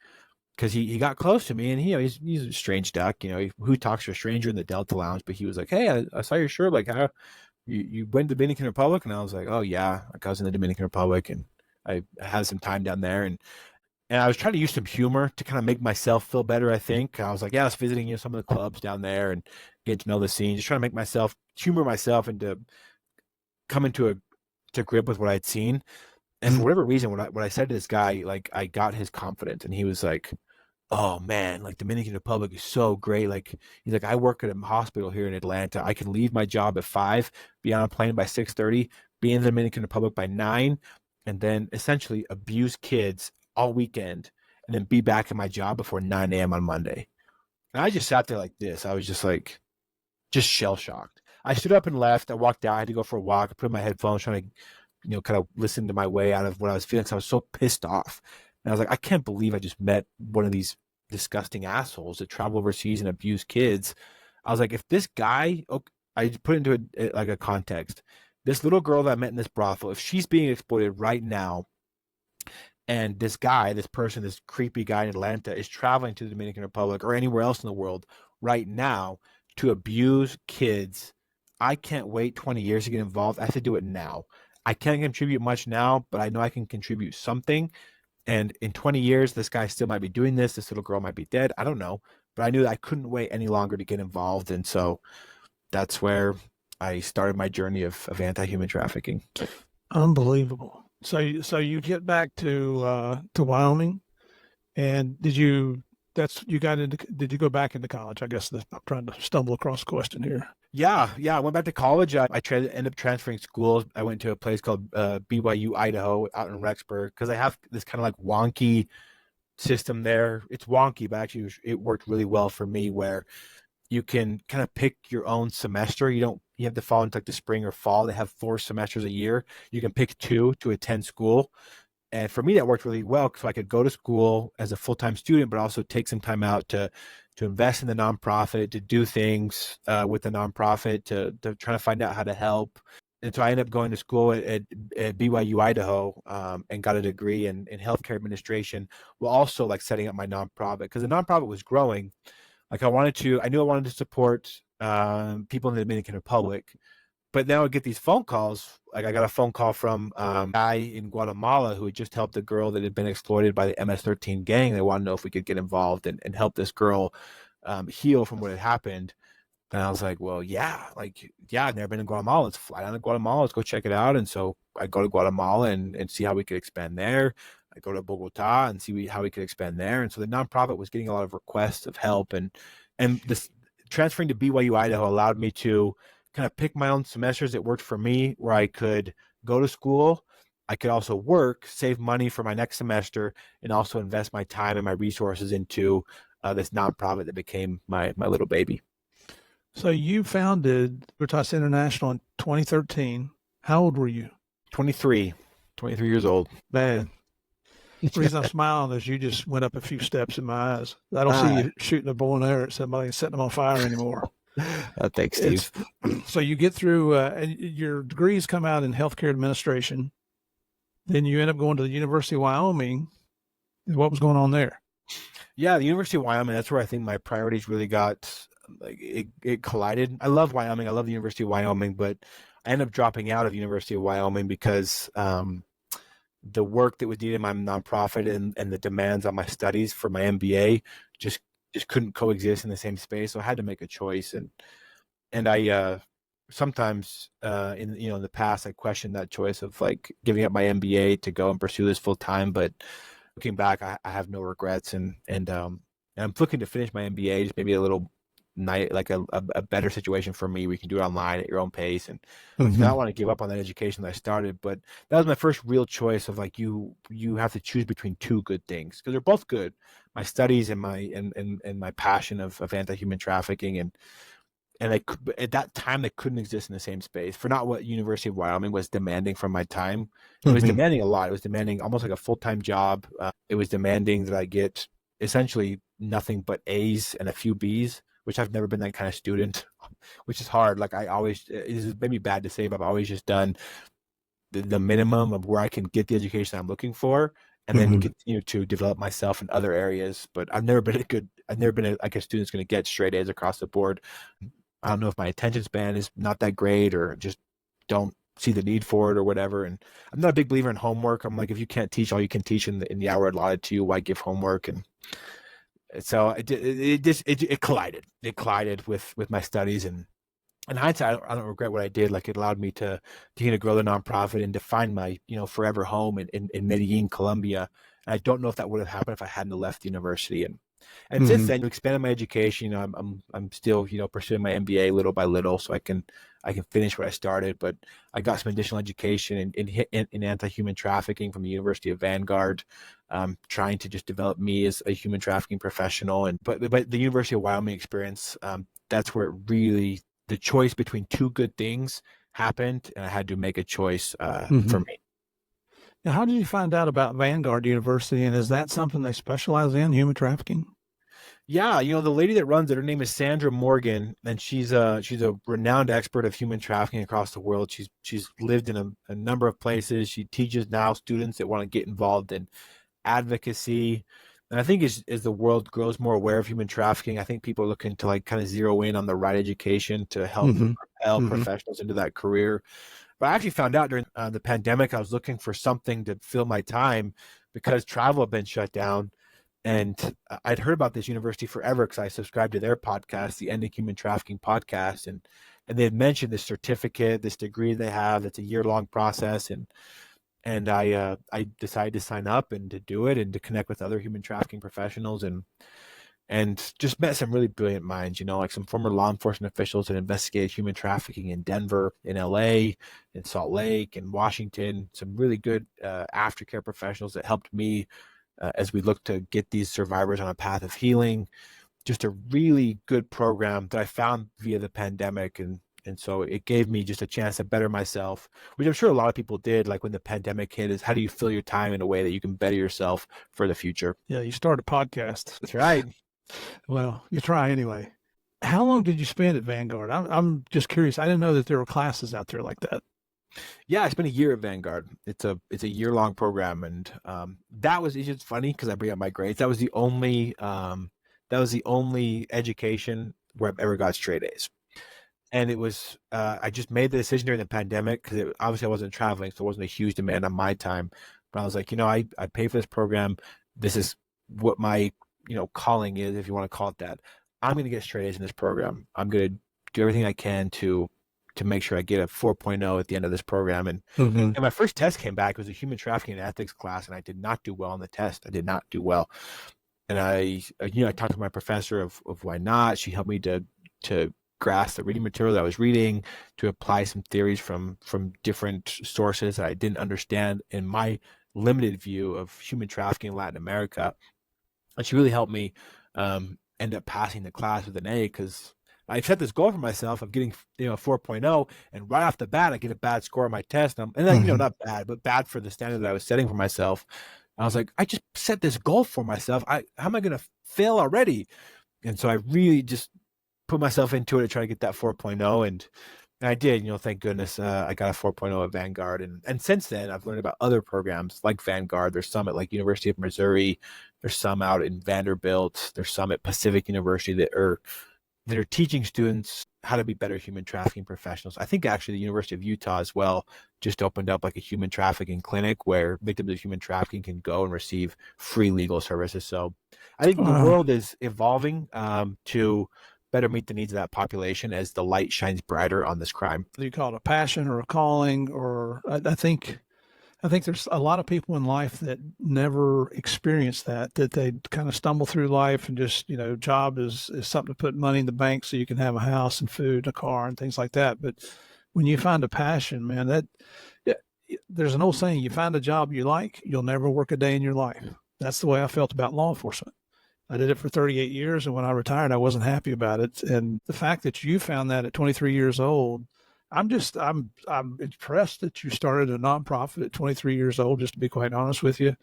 because he got close to me, and he's a strange duck, who talks to a stranger in the Delta Lounge. But he was like, hey, I saw your shirt, like, how you went to the Dominican Republic? And I was like, oh yeah, I was in the Dominican Republic, and I had some time down there, and I was trying to use some humor to kind of make myself feel better, I think. I was like, yeah, I was visiting some of the clubs down there and get to know the scene, just trying to make humor myself into coming to grip with what I'd seen. And for whatever reason, when I said to this guy, like, I got his confidence, and he was like, oh man, like, Dominican Republic is so great. Like, he's like, I work at a hospital here in Atlanta. I can leave my job at 5, be on a plane by 6:30, be in the Dominican Republic by 9, and then essentially abuse kids all weekend, and then be back in my job before 9 a.m. on Monday. And I just sat there like this. I was just like, just shell shocked. I stood up and left. I walked out. I had to go for a walk. I put in my headphones, trying to, kind of listen to my way out of what I was feeling, because I was so pissed off. And I was like, I can't believe I just met one of these disgusting assholes that travel overseas and abuse kids. I was like, if this guy, I put into a context, this little girl that I met in this brothel, if she's being exploited right now, and this creepy guy in Atlanta is traveling to the Dominican Republic or anywhere else in the world right now to abuse kids, I can't wait 20 years to get involved. I have to do it now. I can't contribute much now, but I know I can contribute something. And in 20 years, this guy still might be doing this. This little girl might be dead. I don't know. But I knew that I couldn't wait any longer to get involved. And so that's where I started my journey of anti-human trafficking. Unbelievable. So you get back to Wyoming, and did you go back into college? I guess I'm trying to stumble across a question here. Yeah. I went back to college. I ended up transferring schools. I went to a place called BYU Idaho out in Rexburg, because I have this kind of like wonky system there. It's wonky, but actually it worked really well for me, where you can kind of pick your own semester. You have to fall into like the spring or fall. They have 4 semesters a year. You can pick 2 to attend school. And for me, that worked really well, because I could go to school as a full-time student, but also take some time out to invest in the nonprofit, to do things with the nonprofit, to try to find out how to help. And so I ended up going to school at BYU Idaho and got a degree in healthcare administration, while also like setting up my nonprofit, because the nonprofit was growing. Like I knew I wanted to support people in the Dominican Republic, But then I would get these phone calls. Like I got a phone call from a guy in Guatemala who had just helped a girl that had been exploited by the MS-13 gang. They wanted to know if we could get involved and help this girl heal from what had happened. And I was like, well, yeah, I've never been to Guatemala. Let's fly down to Guatemala. Let's go check it out. And so I go to Guatemala and see how we could expand there. I go to Bogota and see how we could expand there. And so the nonprofit was getting a lot of requests of help. And this transferring to BYU Idaho allowed me to kind of pick my own semesters that worked for me, where I could go to school. I could also work, save money for my next semester, and also invest my time and my resources into this nonprofit that became my little baby. So you founded Libertas International in 2013. How old were you? 23 years old. Man, the reason I'm smiling is you just went up a few steps in my eyes. I don't see you shooting a bow and arrow at somebody and setting them on fire anymore. Thanks, Steve. So you get through, and your degrees come out in healthcare administration. Then you end up going to the University of Wyoming. What was going on there? Yeah, the University of Wyoming, that's where I think my priorities really got, like, it collided. I love Wyoming. I love the University of Wyoming, but I ended up dropping out of the University of Wyoming because the work that was needed in my nonprofit and the demands on my studies for my MBA just couldn't coexist in the same space. So I had to make a choice. And I sometimes in the past I questioned that choice of like giving up my MBA to go and pursue this full time. But looking back, I have no regrets, and I'm looking to finish my MBA, just maybe a little like a better situation for me. We can do it online at your own pace, and not want to give up on that education that I started. But that was my first real choice of like, you have to choose between two good things, because they're both good: my studies and my passion of anti-human trafficking. And at that time they couldn't exist in the same space, for not what University of Wyoming was demanding from my time. It was demanding a lot. It was demanding almost like a full-time job. It was demanding that I get essentially nothing but A's and a few B's, which I've never been that kind of student, which is hard. Like I always, it's maybe bad to say, but I've always just done the minimum of where I can get the education I'm looking for, and then continue to develop myself in other areas. But I've never been like a student that's going to get straight A's across the board. I don't know if my attention span is not that great, or just don't see the need for it, or whatever. And I'm not a big believer in homework. I'm like, if you can't teach all you can teach in the hour allotted to you, why give homework? And so it collided. It collided with my studies, and in hindsight, I don't regret what I did. Like, it allowed me to grow the nonprofit and to find my forever home in Medellin, Colombia. And I don't know if that would have happened if I hadn't left the university. And since then, expanded my education. I'm still pursuing my MBA little by little, so I can finish what I started. But I got some additional education in anti-human trafficking from the University of Vanguard, trying to just develop me as a human trafficking professional. But the University of Wyoming experience, that's where it really, the choice between two good things happened, and I had to make a choice for me. Now, how did you find out about Vanguard University, and is that something they specialize in, human trafficking? Yeah, the lady that runs it, her name is Sandra Morgan, and she's a renowned expert of human trafficking across the world. She's lived in a number of places. She teaches now students that want to get involved in advocacy. And I think as the world grows more aware of human trafficking, I think people are looking to kind of zero in on the right education to help propel professionals into that career. But I actually found out during the pandemic, I was looking for something to fill my time because travel had been shut down. And I'd heard about this university forever because I subscribed to their podcast, the Ending Human Trafficking podcast. And they had mentioned this certificate, this degree they have, that's a year-long process. And I decided to sign up and to do it and to connect with other human trafficking professionals and just met some really brilliant minds, like some former law enforcement officials that investigated human trafficking in Denver, in LA, in Salt Lake, in Washington, some really good aftercare professionals that helped me as we look to get these survivors on a path of healing. Just a really good program that I found via the pandemic. And so it gave me just a chance to better myself, which I'm sure a lot of people did. Like when the pandemic hit, is how do you fill your time in a way that you can better yourself for the future? Yeah, you start a podcast. That's right. Well, you try anyway. How long did you spend at Vanguard? I'm just curious. I didn't know that there were classes out there like that. Yeah, I spent a year at Vanguard. It's a year-long program, and it's just funny because I bring up my grades. That was the only education where I've ever got straight A's. And it was, I just made the decision during the pandemic because obviously I wasn't traveling, so it wasn't a huge demand on my time. But I was like, I pay for this program. This is what my, calling is, if you want to call it that. I'm going to get straight A's in this program. I'm going to do everything I can to make sure I get a 4.0 at the end of this program. And my first test came back. It was a human trafficking and ethics class, and I did not do well on the test. I did not do well. And I talked to my professor of why not. She helped me to grasp the reading material that I was reading, to apply some theories from different sources that I didn't understand in my limited view of human trafficking in Latin America. And she really helped me end up passing the class with an A, because I set this goal for myself of getting 4.0, and right off the bat I get a bad score on my test, and then not bad, but bad for the standard that I was setting for myself. I was like, I just set this goal for myself. How am I going to fail already? And so I really just put myself into it to try to get that 4.0, and I did. Thank goodness I got a 4.0 at Vanguard, and since then I've learned about other programs like Vanguard. There's some at like University of Missouri. There's some out in Vanderbilt. There's some at Pacific University that are teaching students how to be better human trafficking professionals. I think actually the University of Utah as well just opened up like a human trafficking clinic where victims of human trafficking can go and receive free legal services. So I think the world is evolving to better meet the needs of that population as the light shines brighter on this crime. You call it a passion or a calling, or I think there's a lot of people in life that never experience that they kind of stumble through life and just, job is something to put money in the bank so you can have a house and food and a car and things like that. But when you find a passion, man, there's an old saying, you find a job you like, you'll never work a day in your life. That's the way I felt about law enforcement. I did it for 38 years, and when I retired, I wasn't happy about it. And the fact that you found that at 23 years old, I'm impressed that you started a nonprofit at 23 years old, just to be quite honest with you.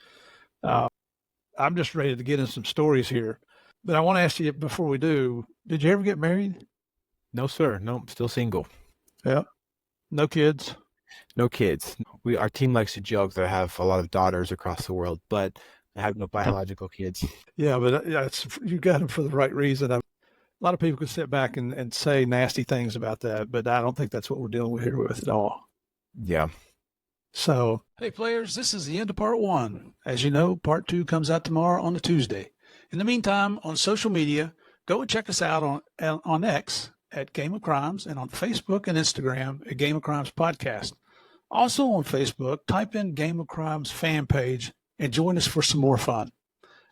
I'm just ready to get in some stories here. But I want to ask you before we do, did you ever get married? No, sir. No, I'm still single. Yeah. No kids? No kids. Our team likes to joke that I have a lot of daughters across the world, but I have no biological kids. Yeah, but you got them for the right reason. A lot of people could sit back and say nasty things about that, but I don't think that's what we're dealing here with at all. Yeah. So, hey, players, this is the end of part 1. As you know, part 2 comes out tomorrow on a Tuesday. In the meantime, on social media, go and check us out on X at Game of Crimes, and on Facebook and Instagram at Game of Crimes Podcast. Also on Facebook, type in Game of Crimes fan page and join us for some more fun.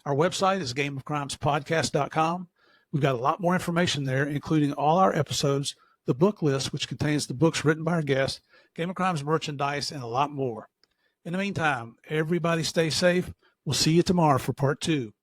Our website is gameofcrimespodcast.com. We've got a lot more information there, including all our episodes, the book list, which contains the books written by our guests, Game of Crimes merchandise, and a lot more. In the meantime, everybody stay safe. We'll see you tomorrow for part 2.